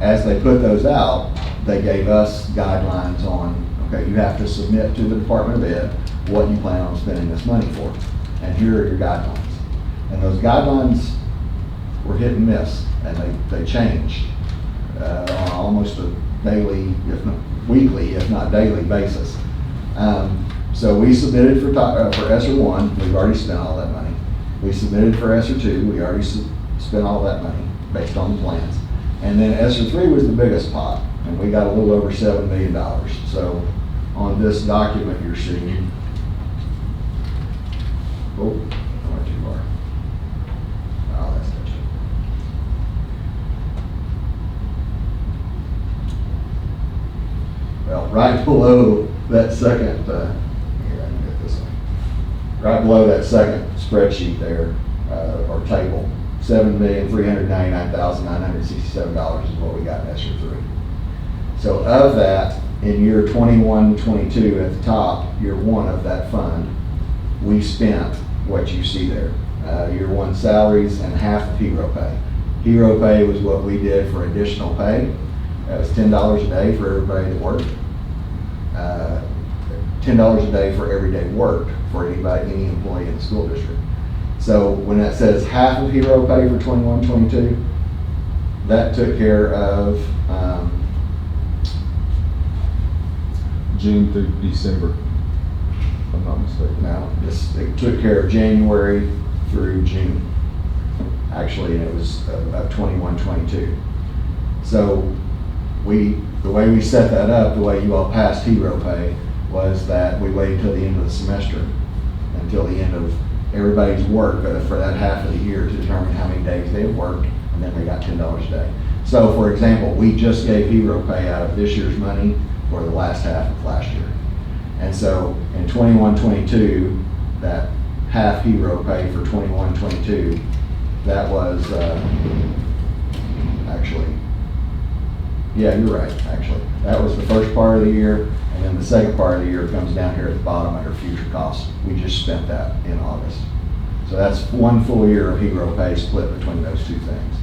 As they put those out, they gave us guidelines on, okay, you have to submit to the Department of Ed what you plan on spending this money for. And here are your guidelines. And those guidelines were hit and miss, and they changed on almost a daily, if not weekly, if not daily basis. So we submitted for ESSER 1, we've already spent all that money. We submitted for ESSER 2, we already spent all that money based on the plans. And then ESSER 3 was the biggest pot, and we got a little over $7 million. So on this document you're seeing, oh, I went too far. Oh, that's not true. Well, right below that second, here, I can get this one. Right below that second spreadsheet there, or table, $7,399,967 is what we got in ESSER 3. So of that, in year 21, 22 at the top, year one of that fund, we spent what you see there. Year one salaries and half of hero pay. Hero pay was what we did for additional pay. That was $10 a day for everybody that worked. $10 a day for every day worked for any employee in the school district. So when that says half of hero pay for 21, 22, that took care of June through December, if I'm not mistaken. now, it took care of January through June. Actually, and it was of 21, 22. So the way we set that up, the way you all passed hero pay, was that we waited till the end of the semester, until the end of everybody's work for that half of the year to determine how many days they had worked, and then we got $10 a day. So for example, we just gave hero pay out of this year's money for the last half of last year. And so in 21, 22, that half hero pay for 21, 22, that was actually, yeah, you're right, actually. That was the first part of the year, and then the second part of the year comes down here at the bottom under future costs. We just spent that in August. So that's one full year of hero pay split between those two things.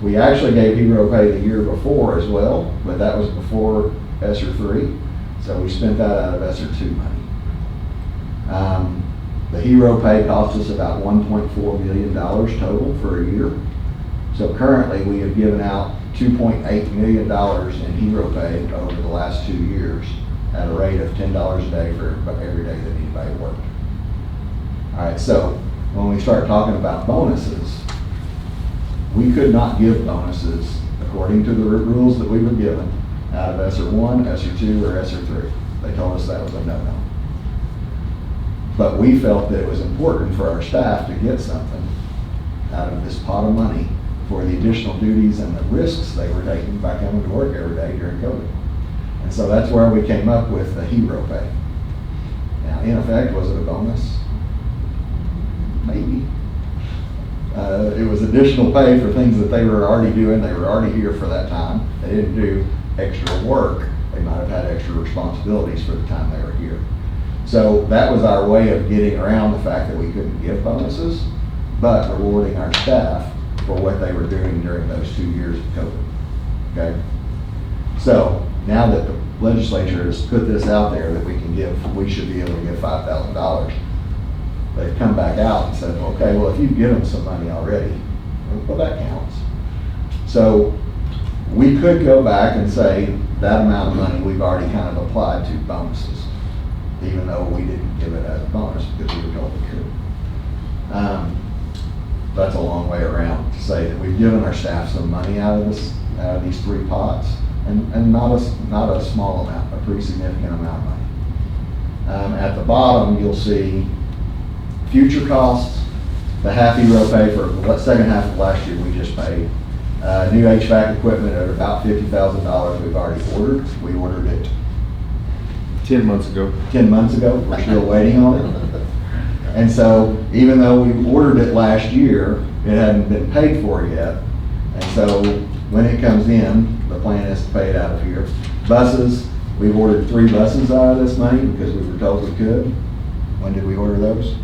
We actually gave hero pay the year before as well, but that was before ESSER 3. So we spent that out of ESSER 2 money. The hero pay cost us about $1.4 million total for a year. So currently we have given out $2.8 million in hero pay over the last 2 years at a rate of $10 a day for every day that anybody worked. All right, so when we start talking about bonuses, we could not give bonuses according to the rules that we were given out of ESSER 1, ESSER 2, or ESSER 3. They told us that was a no-no. But we felt that it was important for our staff to get something out of this pot of money for the additional duties and the risks they were taking by coming to work every day during COVID. And so that's where we came up with the hero pay. Now, in effect, was it a bonus? Maybe. It was additional pay for things that they were already doing. They were already here for that time. They didn't do extra work They might have had extra responsibilities for the time they were here. So that was our way of getting around the fact that we couldn't give bonuses, but rewarding our staff for what they were doing during those 2 years of COVID, okay? So now that the legislature has put this out there that we should be able to give $5,000, they've come back out and said, okay, well, if you've given some money already, well, that counts. So we could go back and say that amount of money we've already kind of applied to bonuses, even though we didn't give it as a bonus because we were told we could. That's a long way around to say that we've given our staff some money out of these 3 pots, and not a small amount, a pretty significant amount of money. At the bottom, you'll see future costs, the half hero pay for the second half of last year we just paid. New HVAC equipment at about $50,000 we've already ordered. We ordered it 10 months ago. 10 months ago. We're still waiting on it. And so even though we ordered it last year, it hadn't been paid for yet. And so when it comes in, the plan is to pay it out of here. Buses, we've ordered 3 buses out of this money because we were told we could. When did we order those?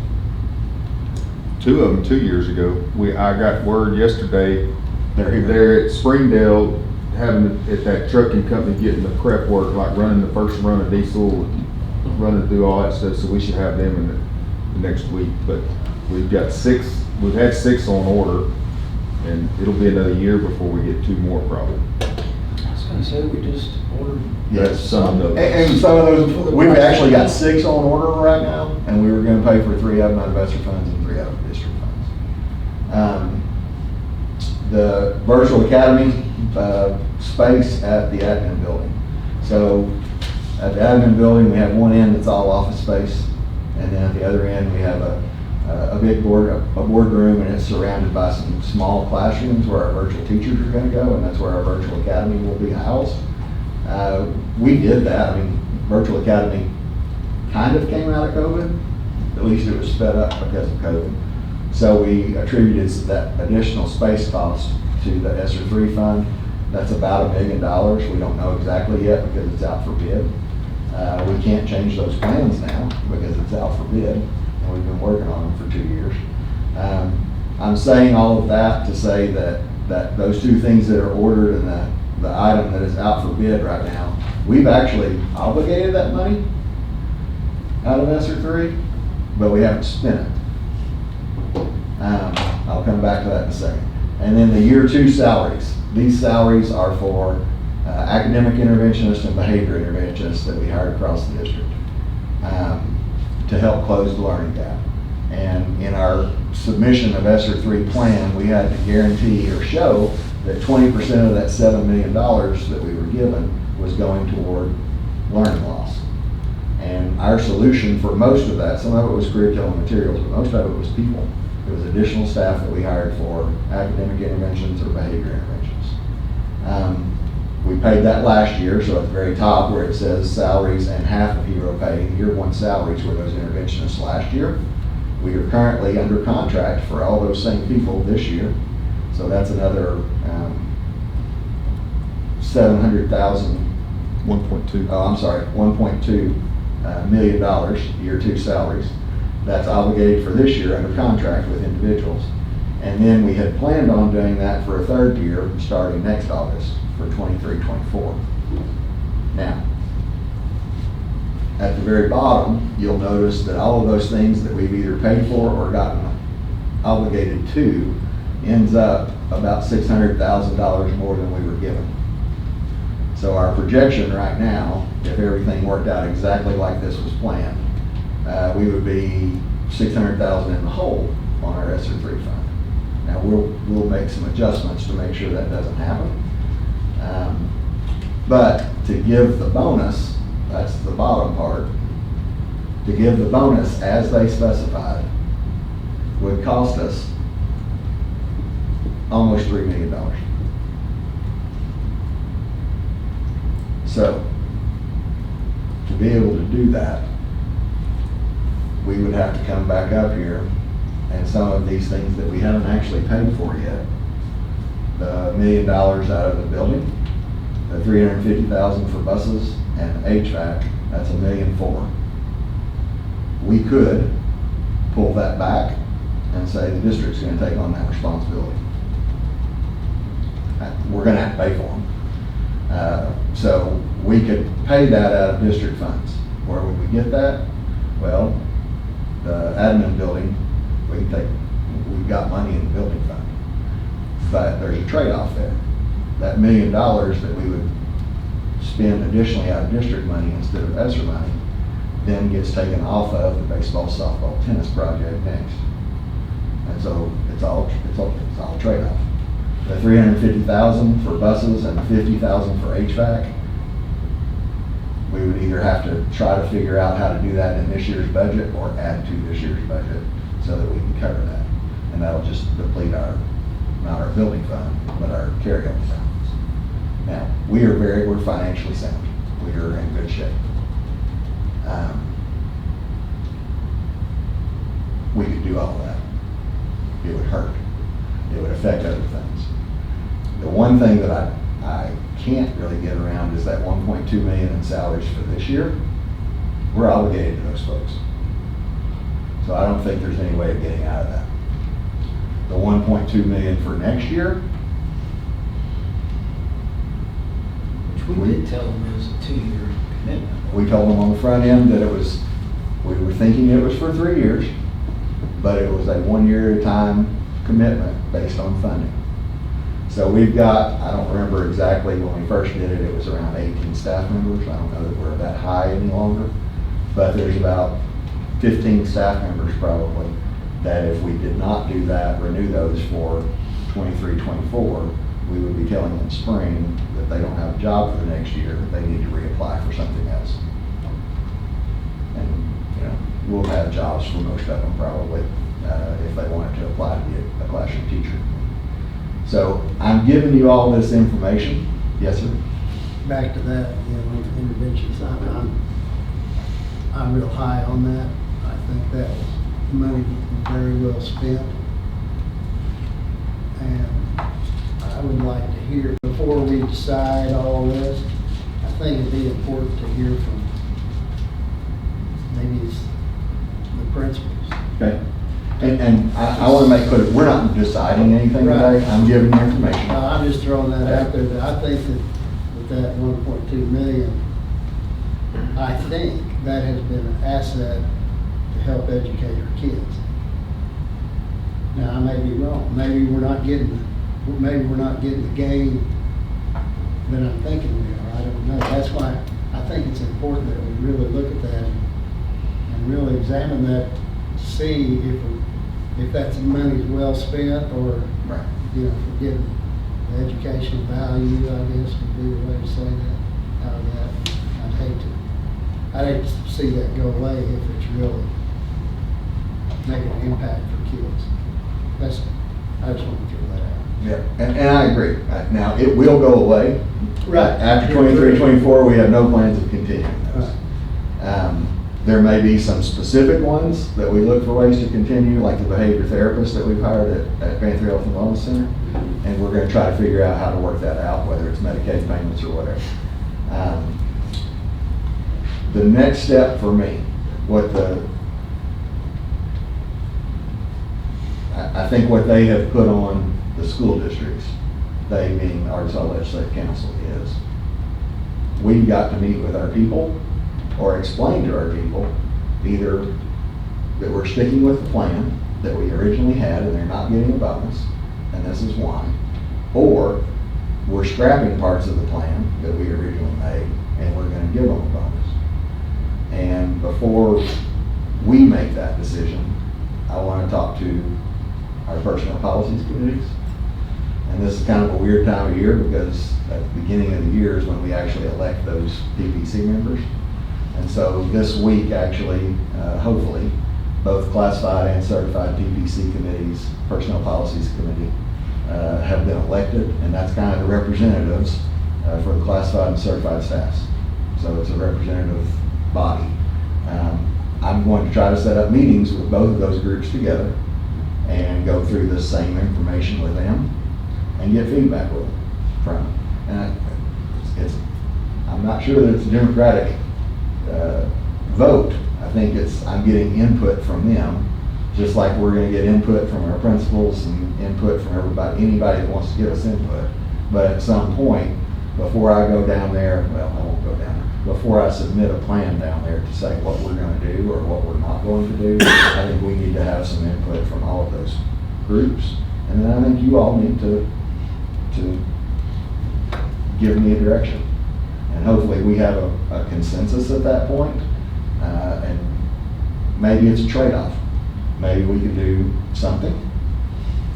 2 of them 2 years ago. I got word yesterday, They're here. they're at Springdale, having, at that trucking company, getting the prep work, like running the first run of diesel, and running through all that stuff, so we should have them in the next week. But we've had 6 on order, and it'll be another year before we get 2 more probably. I was gonna say, we just ordered. Yes, Some of those. And some of those, we've actually got 6 on order right now, and we were gonna pay for 3 of them out of ESSER funds and 3 out of district funds. The virtual academy space at the admin building. So at the admin building, we have one end that's all office space, and then at the other end, we have a big boardroom, and it's surrounded by some small classrooms where our virtual teachers are gonna go, and that's where our virtual academy will be housed. We did that. I mean, virtual academy kind of came out of COVID. At least it was sped up because of COVID. So we attributed that additional space cost to the ESSER 3 fund. That's about $1 million. We don't know exactly yet because it's out for bid. We can't change those plans now because it's out for bid, and we've been working on them for 2 years. I'm saying all of that to say that those 2 things that are ordered and the item that is out for bid right now, we've actually obligated that money out of ESSER 3, but we haven't spent it. I'll come back to that in a second. And then the year 2 salaries. These salaries are for academic interventionists and behavior interventionists that we hired across the district to help close the learning gap. And in our submission of ESSER 3 plan, we had to guarantee or show that 20% of that $7 million that we were given was going toward learning loss. And our solution for most of that, some of it was curriculum materials, but most of it was people. It was additional staff that we hired for academic interventions or behavior interventions. We paid that last year, so at the very top where it says salaries and half of hero pay, year 1 salaries were those interventionists last year. We are currently under contract for all those same people this year. So that's another 700,000. 1.2. Oh, I'm sorry, $1.2 million year 2 salaries. That's obligated for this year under contract with individuals. And then we had planned on doing that for a 3rd year starting next August for 23-24. Now, at the very bottom, you'll notice that all of those things that we've either paid for or gotten obligated to ends up about $600,000 more than we were given. So our projection right now, if everything worked out exactly like this was planned, we would be $600,000 in the hole on our ESSER 3 fund. Now we'll make some adjustments to make sure that doesn't happen. But to give the bonus, that's the bottom part, to give the bonus as they specified would cost us almost $3 million. So to be able to do that, we would have to come back up here, and some of these things that we haven't actually paid for yet, the $1 million out of the building, The 350,000 for buses and HVAC, that's $1.4 million. We could pull that back and say the district's gonna take on that responsibility. We're gonna have to pay for them. So we could pay that out of district funds. Where would we get that? Well, the admin building, we've got money in the building fund. But there's a trade-off there. That $1 million that we would spend additionally out of district money instead of ESSER money then gets taken off of the baseball, softball, tennis project next. And so it's all trade-off. The 350,000 for buses and the 50,000 for HVAC, we would either have to try to figure out how to do that in this year's budget or add to this year's budget so that we can cover that. And that'll just deplete not our building fund, but our carryover funds. Now, we're financially sound. We are in good shape. We could do all of that. It would hurt. It would affect other things. The one thing that I can't really get around is that 1.2 million in salaries for this year. We're obligated to those folks. So I don't think there's any way of getting out of that. The 1.2 million for next year, Which we did tell them it was a 2-year commitment. we told them on the front end that we were thinking it was for 3 years, but it was a 1 year at a time commitment based on funding. So we've got, I don't remember exactly when we first did it, it was around 18 staff members. I don't know that we're that high any longer, but there's about 15 staff members probably that if we did not do that, renew those for 23, 24, we would be telling them in spring that they don't have a job for the next year, that they need to reapply for something else. And, we'll have jobs for most of them probably, if they wanted to apply to be a classroom teacher. So I'm giving you all this information. Yes, sir? Back to that, interventions, I'm real high on that. I think that was money very well spent. And I would like to hear, before we decide all this, I think it'd be important to hear from maybe the principals. Okay. And I want to make clear, we're not deciding anything Right. today. I'm giving you information. I'm just throwing that out there, that I think that with that 1.2 million, I think that has been an asset to help educate our kids. Now, I may be wrong, maybe we're not getting the gain that I'm thinking we are, I don't know. That's why I think it's important that we really look at that and really examine that, to see if that's money's well spent, or, Right. if we're getting the educational value, I guess would be the way to say that, out of that. I'd hate to see that go away if it's really making an impact for kids. I just want to throw that out. Yeah, and I agree. Now, it will go away. Right. After 23, 24, we have no plans of continuing those. There may be some specific ones that we look for ways to continue, like the behavior therapist that we've hired at Panther Health and Wellness Center. And we're going to try to figure out how to work that out, whether it's Medicaid payments or whatever. The next step for me, I think what they have put on the school districts, they being Arkansas Legislative Council, is we've got to meet with our people or explain to our people either that we're sticking with the plan that we originally had and they're not getting a bonus, and this is why, or we're scrapping parts of the plan that we originally made and we're going to give them a bonus. And before we make that decision, I want to talk to our personnel policies committees. And this is kind of a weird time of year because at the beginning of the year is when we actually elect those PPC members. And so this week, actually, hopefully, both classified and certified PPC committees, personnel policies committee, have been elected, and that's kind of the representatives for the classified and certified staffs. So it's a representative body. I'm going to try to set up meetings with both of those groups together and go through the same information with them and get feedback with them from them. And not sure that it's a democratic vote. I think I'm getting input from them, just like we're gonna get input from our principals and input from anybody that wants to give us input. But at some point, before I go down there, well, I won't go down there, before I submit a plan down there to say what we're gonna do or what we're not going to do, I think we need to have some input from all of those groups. And then I think you all need to give me a direction. And hopefully we have a consensus at that point. And maybe it's a trade-off. Maybe we can do something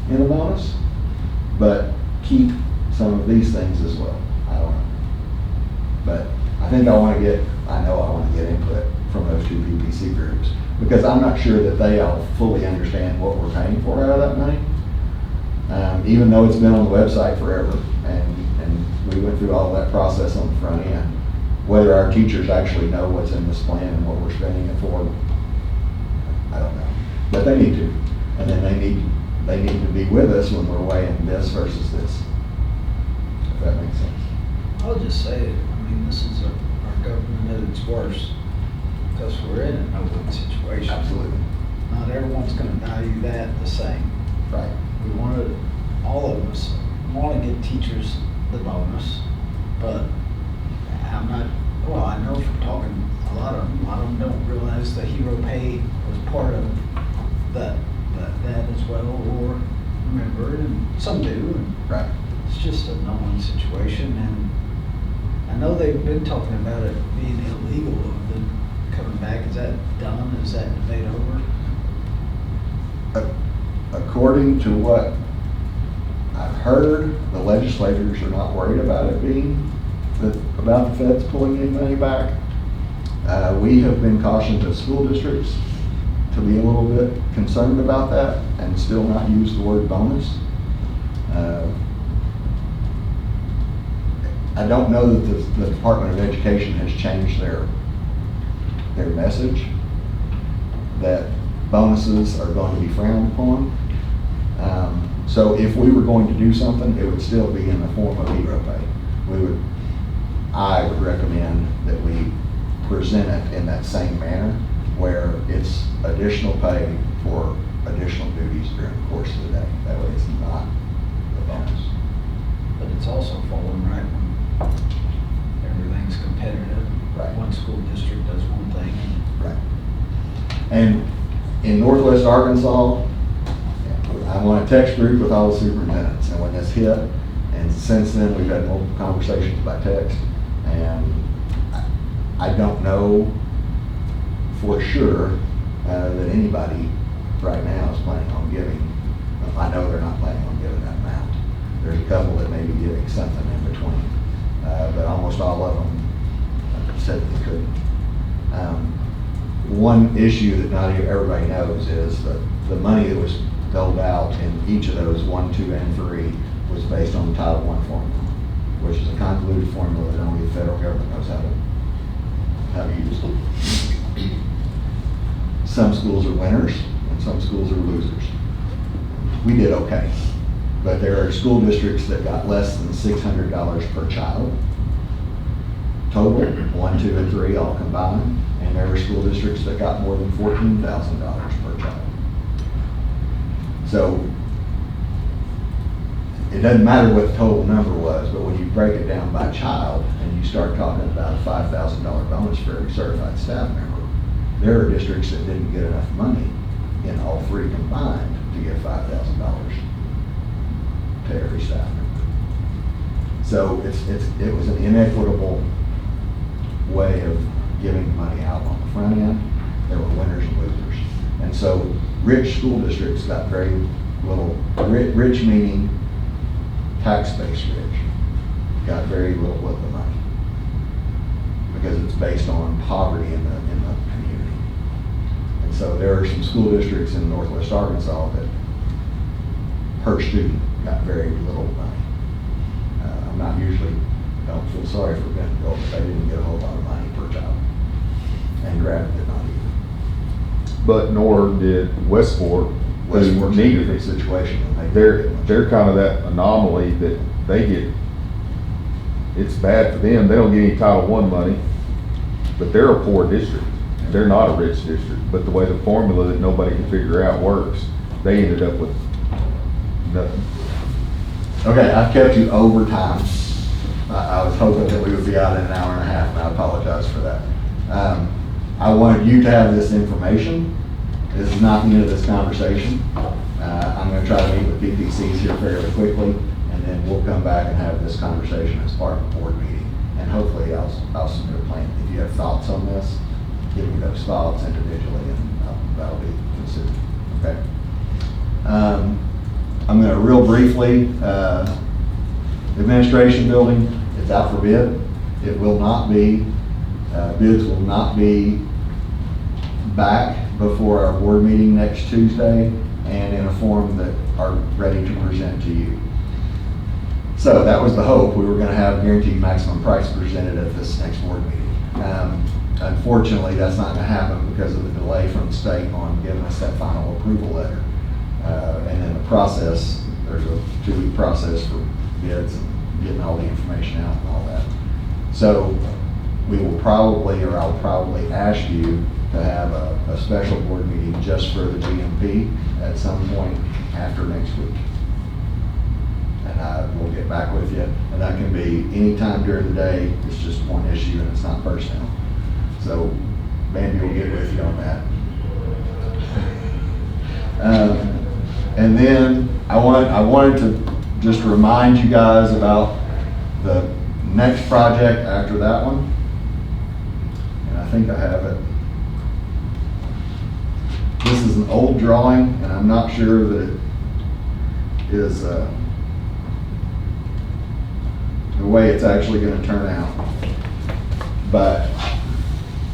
in a bonus, but keep some of these things as well. I don't know. But I think I want to get input from those two PPC groups, because I'm not sure that they all fully understand what we're paying for out of that money. Even though it's been on the website forever, and we went through all that process on the front end, whether our teachers actually know what's in this plan and what we're spending it for, I don't know. But they need to, and then they need to be with us when we're weighing this versus this, if that makes sense. I'll just say it, I mean, this is our government at its worst, because we're in a no-win situation. Absolutely. Not everyone's gonna value that the same. Right. We wanted, all of us want to get teachers the bonus, but I'm not, well, I know from talking, a lot of them don't realize the hero pay was part of that as well, or remember, and some do, and Right. it's just a no-win situation, and I know they've been talking about it being illegal of them coming back. Is that done? Is that debate over? According to what I've heard, the legislators are not worried about it being, about the feds pulling any money back. We have been cautioned to school districts to be a little bit concerned about that and still not use the word bonus. I don't know that the Department of Education has changed their message, that bonuses are going to be frowned upon. So if we were going to do something, it would still be in the form of hero pay. I would recommend that we present it in that same manner, where it's additional pay for additional duties during the course of the day. That way it's not a bonus. But it's also falling right when everything's competitive. Right. One school district does one thing. Right. And in Northwest Arkansas, I'm on a text group with all the superintendents, and when this hit, and since then we've had multiple conversations by text, and I don't know for sure that anybody right now is planning on giving. I know they're not planning on giving that amount. There's a couple that may be giving something in between, but almost all of them said they couldn't. One issue that not everybody knows is that the money that was doled out in each of those 1, 2, and 3 was based on the Title I formula, which is a convoluted formula that only the federal government knows how to use. Some schools are winners and some schools are losers. We did okay, but there are school districts that got less than $600 per child total, 1, 2, and 3 all combined, and there are school districts that got more than $14,000 per child. So it doesn't matter what the total number was, but when you break it down by child and you start talking about a $5,000 bonus for every certified staff member, there are districts that didn't get enough money in all 3 combined to give $5,000 to every staff member. So it was an inequitable way of giving money out on the front end. There were winners and losers. And so rich school districts got very little, rich meaning tax base rich, got very little of the money because it's based on poverty in the community. And so there are some school districts in Northwest Arkansas that per student got very little money. I'm not usually, don't feel sorry for Bentonville, but they didn't get a whole lot of money per child. And Gravette did not either. But nor did Westport, Westport's who in a needed different it. situation. And they They're kind of that anomaly that they get it's bad for them. They don't get any Title I money, but they're a poor district. They're not a rich district, but the way the formula that nobody can figure out works, they ended up with nothing. Okay, I've kept you over time. I was hoping that we would be out in an hour and a half, and I apologize for that. I wanted you to have this information. This is not the end of this conversation. I'm gonna try to meet with PPCs here fairly quickly, and then we'll come back and have this conversation as part of the board meeting. And hopefully I'll submit a plan. If you have thoughts on this, give me those thoughts individually, and that'll be considered, okay? I'm gonna real briefly, administration building, it's out for bid. It will not be, bids will not be back before our board meeting next Tuesday and in a form that are ready to present to you. So that was the hope. We were gonna have guaranteed maximum price presented at this next board meeting. Unfortunately, that's not gonna happen because of the delay from the state on giving us that final approval letter. And then the process, there's a 2-week process for bids and getting all the information out and all that. So we will probably, or I'll probably ask you to have a special board meeting just for the GMP at some point after next week. And I will get back with you. And that can be any time during the day. It's just one issue and it's not personnel. So Bambi will get with you on that. And then I wanted to just remind you guys about the next project after that one. And I think I have it. This is an old drawing, and I'm not sure that it is the way it's actually going to turn out. But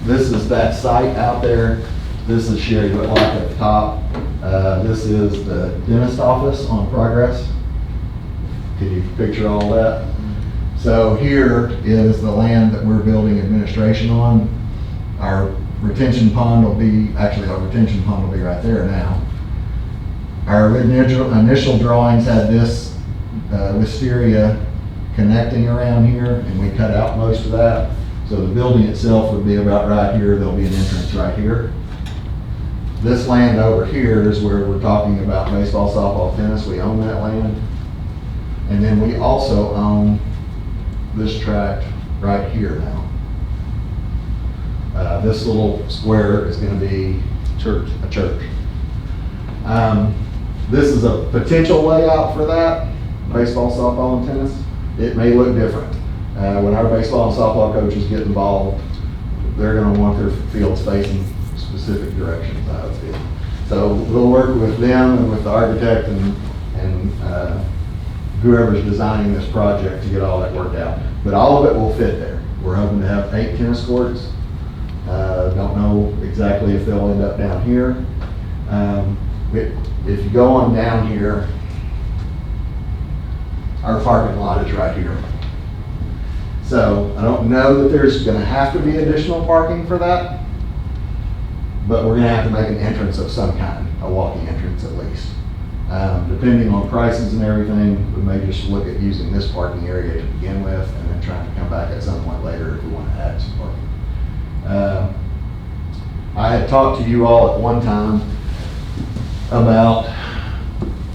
this is that site out there. This is Sherry Whitlock at the top. This is the dentist office on Progress. Can you picture all that? So here is the land that we're building administration on. Our retention pond will be, actually our retention pond will be right there now. Our initial drawings had this wisteria connecting around here, and we cut out most of that. So the building itself would be about right here. There'll be an entrance right here. This land over here is where we're talking about baseball, softball, tennis. We own that land. And then we also own this tract right here now. This little square is going to be a church. This is a potential layout for that, baseball, softball, and tennis. It may look different. When our baseball and softball coaches get involved, they're going to want their fields facing specific directions, I would feel. So we'll work with them and with the architect and whoever's designing this project to get all that worked out. But all of it will fit there. We're hoping to have 8 tennis courts. Don't know exactly if they'll end up down here. If you go on down here, our parking lot is right here. So I don't know that there's gonna have to be additional parking for that, but we're gonna have to make an entrance of some kind, a walking entrance at least. Depending on prices and everything, we may just look at using this parking area to begin with and then trying to come back at some point later if we want to add some parking. I had talked to you all at one time about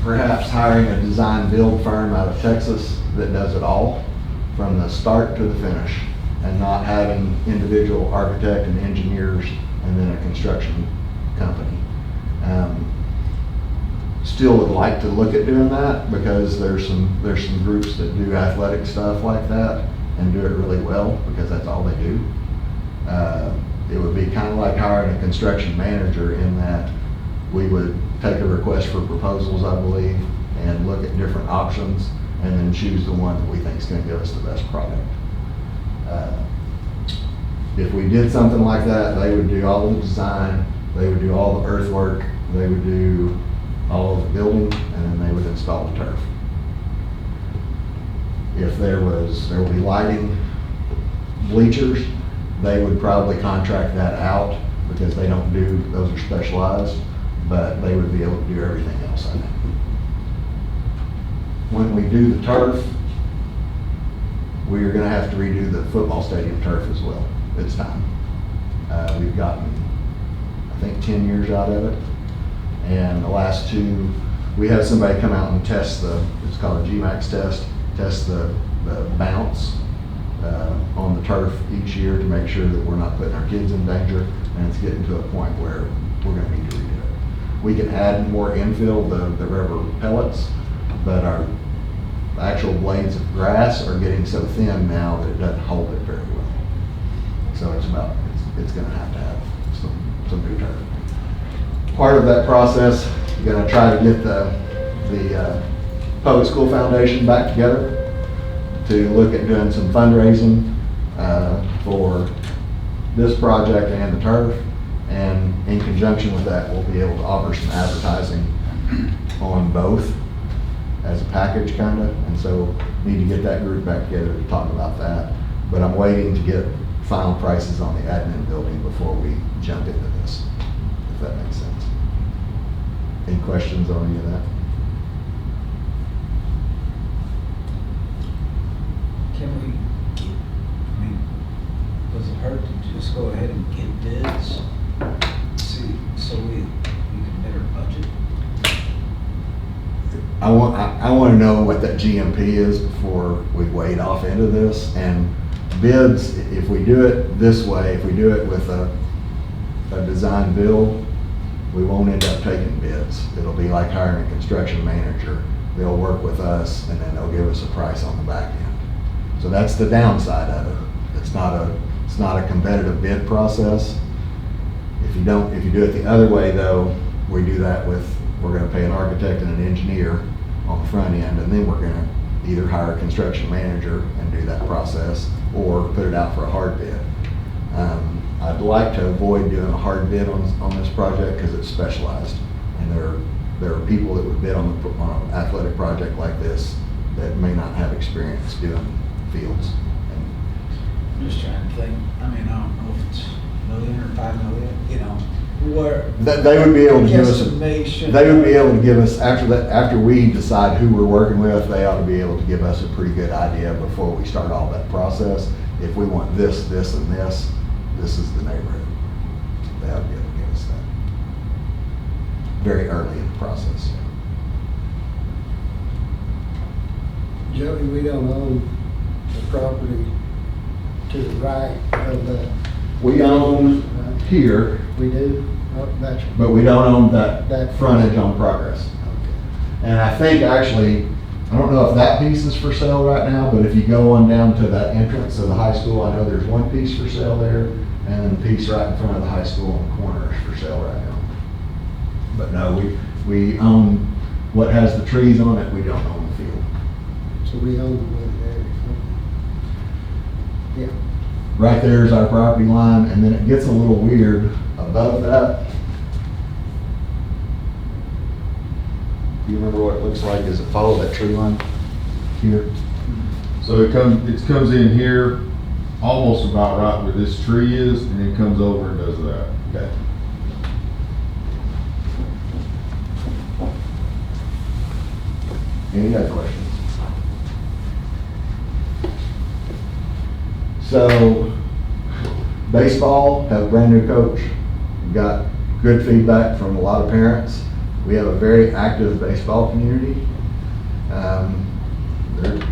perhaps hiring a design build firm out of Texas that does it all from the start to the finish and not having individual architect and engineers and then a construction company. Still would like to look at doing that because there's some groups that do athletic stuff like that and do it really well because that's all they do. It would be kind of like hiring a construction manager in that we would take a request for proposals, I believe, and look at different options and then choose the one that we think is going to give us the best product. If we did something like that, they would do all the design, they would do all the earthwork, they would do all of the building, and then they would install the turf. If there would be lighting, bleachers, they would probably contract that out because they don't do, those are specialized, but they would be able to do everything else, I think. When we do the turf, We are gonna have to redo the football stadium turf as well. It's time. We've gotten, I think, 10 years out of it. And the last two, we had somebody come out and test it's called a GMAX test the bounce on the turf each year to make sure that we're not putting our kids in danger, and it's getting to a point where we're gonna need to redo it. We can add more infill, the rubber pellets, but our actual blades of grass are getting so thin now that it doesn't hold it very well. So it's gonna have to have some new turf. Part of that process, we're gonna try to get the Public School Foundation back together to look at doing some fundraising for this project and the turf. And in conjunction with that, we'll be able to offer some advertising on both as a package kind of. And so need to get that group back together to talk about that. But I'm waiting to get final prices on the admin building before we jump into this, if that makes sense. Any questions on any of that? Can we get, I mean, does it hurt to just go ahead and get bids? See, so we can better budget? I want to know what that GMP is before we wade off into this. And bids, if we do it this way, if we do it with a design build, we won't end up taking bids. It'll be like hiring a construction manager. They'll work with us and then they'll give us a price on the back end. So that's the downside of it. It's not a competitive bid process. If you do it the other way though, we do that we're gonna pay an architect and an engineer on the front end, and then we're gonna either hire a construction manager and do that process or put it out for a hard bid. I'd like to avoid doing a hard bid on this project because it's specialized, and there are people that would bid on an athletic project like this that may not have experience doing fields. I'm just trying to think, I mean, I don't know if it's $1 million or $5 million, you know, where. They would be able to give us, Guesstimation. they would be able to give us, after we decide who we're working with, they ought to be able to give us a pretty good idea before we start all that process. If we want this, this, and this is the neighborhood. They ought to be able to give us that very early in the process. Joey, we don't own the property to the right of that. We own here, We do? Oh, that's. but we don't own that That- frontage on Progress. Okay. And I think actually, I don't know if that piece is for sale right now, but if you go on down to that entrance of the high school, I know there's one piece for sale there, and then the piece right in front of the high school on the corner is for sale right now. But no, we own what has the trees on it, we don't own the field. So we own the wooded area. Yeah. Right there is our property line, and then it gets a little weird above that. Do you remember what it looks like? Does it follow that tree line here? So it comes in here, almost about right where this tree is, and it comes over and does that. Okay. Any other questions? So, baseball, have a brand new coach. We've got good feedback from a lot of parents. We have a very active baseball community.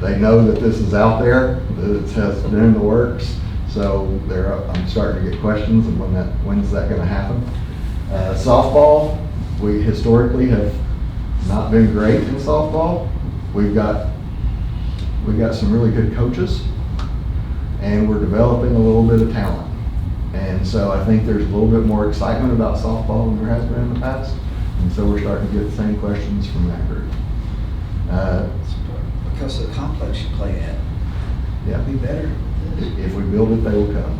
They know that this is out there, that it has been in the works. So I'm starting to get questions of when's that gonna happen. Softball, we historically have not been great in softball. We've got some really good coaches, and we're developing a little bit of talent. And so I think there's a little bit more excitement about softball than there has been in the past. And so we're starting to get the same questions from that group. Because of the complex you play at, Yeah. it'd be better. If we build it, they will come,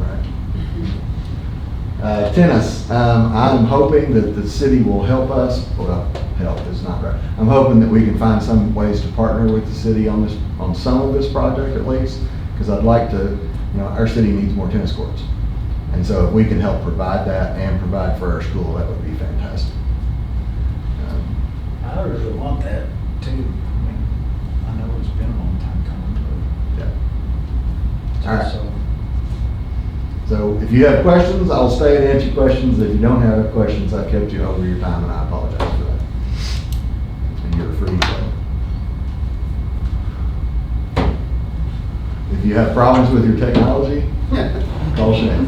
right? Tennis, I'm hoping that the city will help us, well, help is not right. I'm hoping that we can find some ways to partner with the city on some of this project at least, because I'd like to, our city needs more tennis courts. And so if we can help provide that and provide for our school, that would be fantastic. I really want that too. I mean, I know it's been a long time coming, Yeah. All right. So, So if you have questions, I'll stay and answer questions. If you don't have questions, I've kept you over your time and I apologize for that. And you're free to go. If you have problems with your technology, call Shane.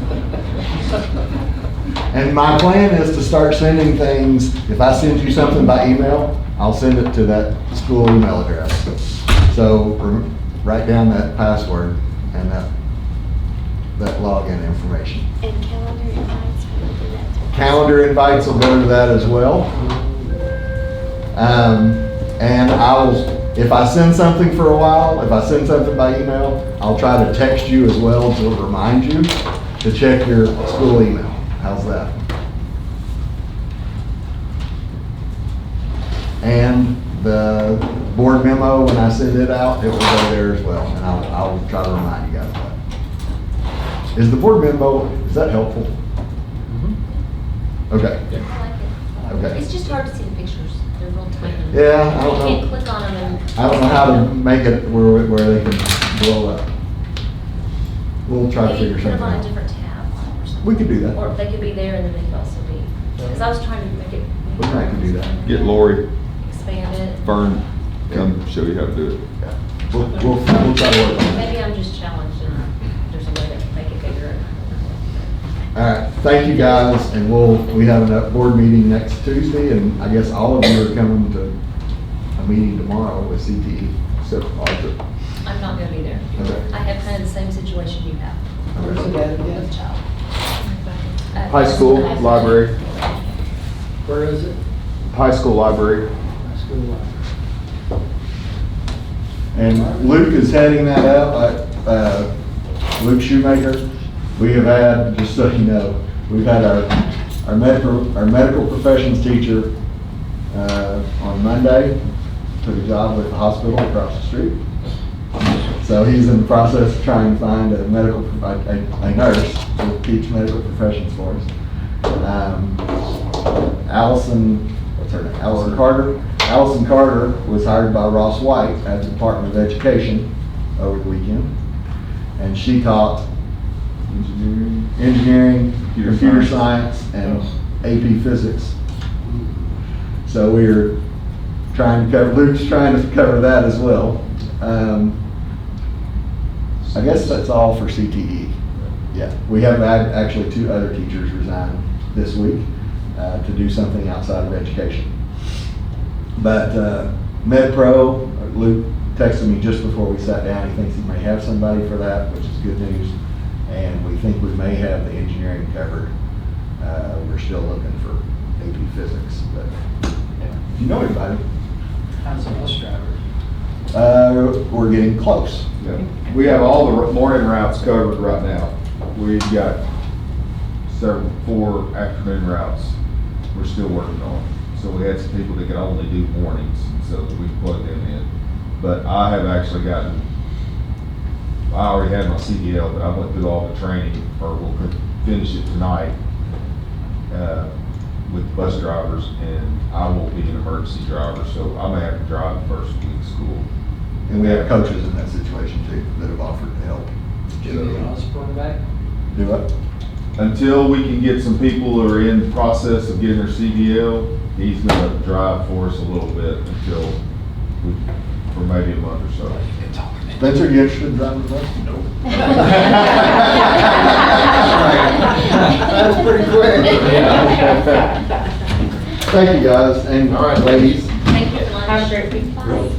And my plan is to start sending things, if I send you something by email, I'll send it to that school email address. So write down that password and that login information. And calendar invites will do that too. Calendar invites will go to that as well. And if I send something for a while, if I send something by email, I'll try to text you as well to remind you to check your school email. How's that? And the board memo, when I send it out, it will go there as well. And I'll try to remind you guys of that. Is the board memo, is that helpful? Okay. I like it. Okay. It's just hard to see the pictures. They're real tiny. Yeah, I don't You can't know. click on them and. I don't know how to make it where they can blow up. We'll try to Maybe figure put them something on a out. different tab or something. We could do that. Or they could be there and then they could also be, because I was trying to make it. We might could do that. Get Lori, Expand it. Fern, come show you how to do it. We'll try to work on that. Maybe I'm just challenged and there's a way to make it bigger. All right, thank you guys, and we have a board meeting next Tuesday, and I guess all of you are coming to a meeting tomorrow with CTE, except Arthur. I'm not gonna be there. Okay. I have kind of the same situation you have where's it at again? with a child. High school, library, Where is it? high school library. High school library. And Luke is heading that up, Luke Shoemaker. We have had, just so you know, we've had our medical professions teacher on Monday, took a job with the hospital across the street. So he's in the process of trying to find a nurse to teach medical professions for us. What's her name? Allison Carter. Allison Carter was hired by Ross White at the Department of Education over the weekend. And she taught engineering, computer science, and AP physics. So we're trying to cover, Luke's trying to cover that as well. I guess that's all for CTE. Yeah, we have had actually 2 other teachers resign this week to do something outside of education. But MedPro, Luke texted me just before we sat down. He thinks he may have somebody for that, which is good news. And we think we may have the engineering covered. We're still looking for AP physics, but if you know anybody, How's the bus drivers? we're getting close. Yeah. We have all the morning routes covered right now. We've got 4 afternoon routes we're still working on. So we had some people that could only do mornings, so we plugged them in. But I have actually gotten, I already had my CDL, but I went through all the training, or we'll finish it tonight with bus drivers, and I won't be an emergency driver, so I may have to drive the first week of school. And we have coaches in that situation too that have offered to help. Jimmy Osborne back? Do what? Until we can get some people who are in the process of getting their CDL, he's gonna drive for us a little bit for maybe a month or so. Spencer, you interested in driving the bus? No. That was pretty quick. Thank you guys, and All right. ladies. Thank you for lunch. Have a great week. Bye.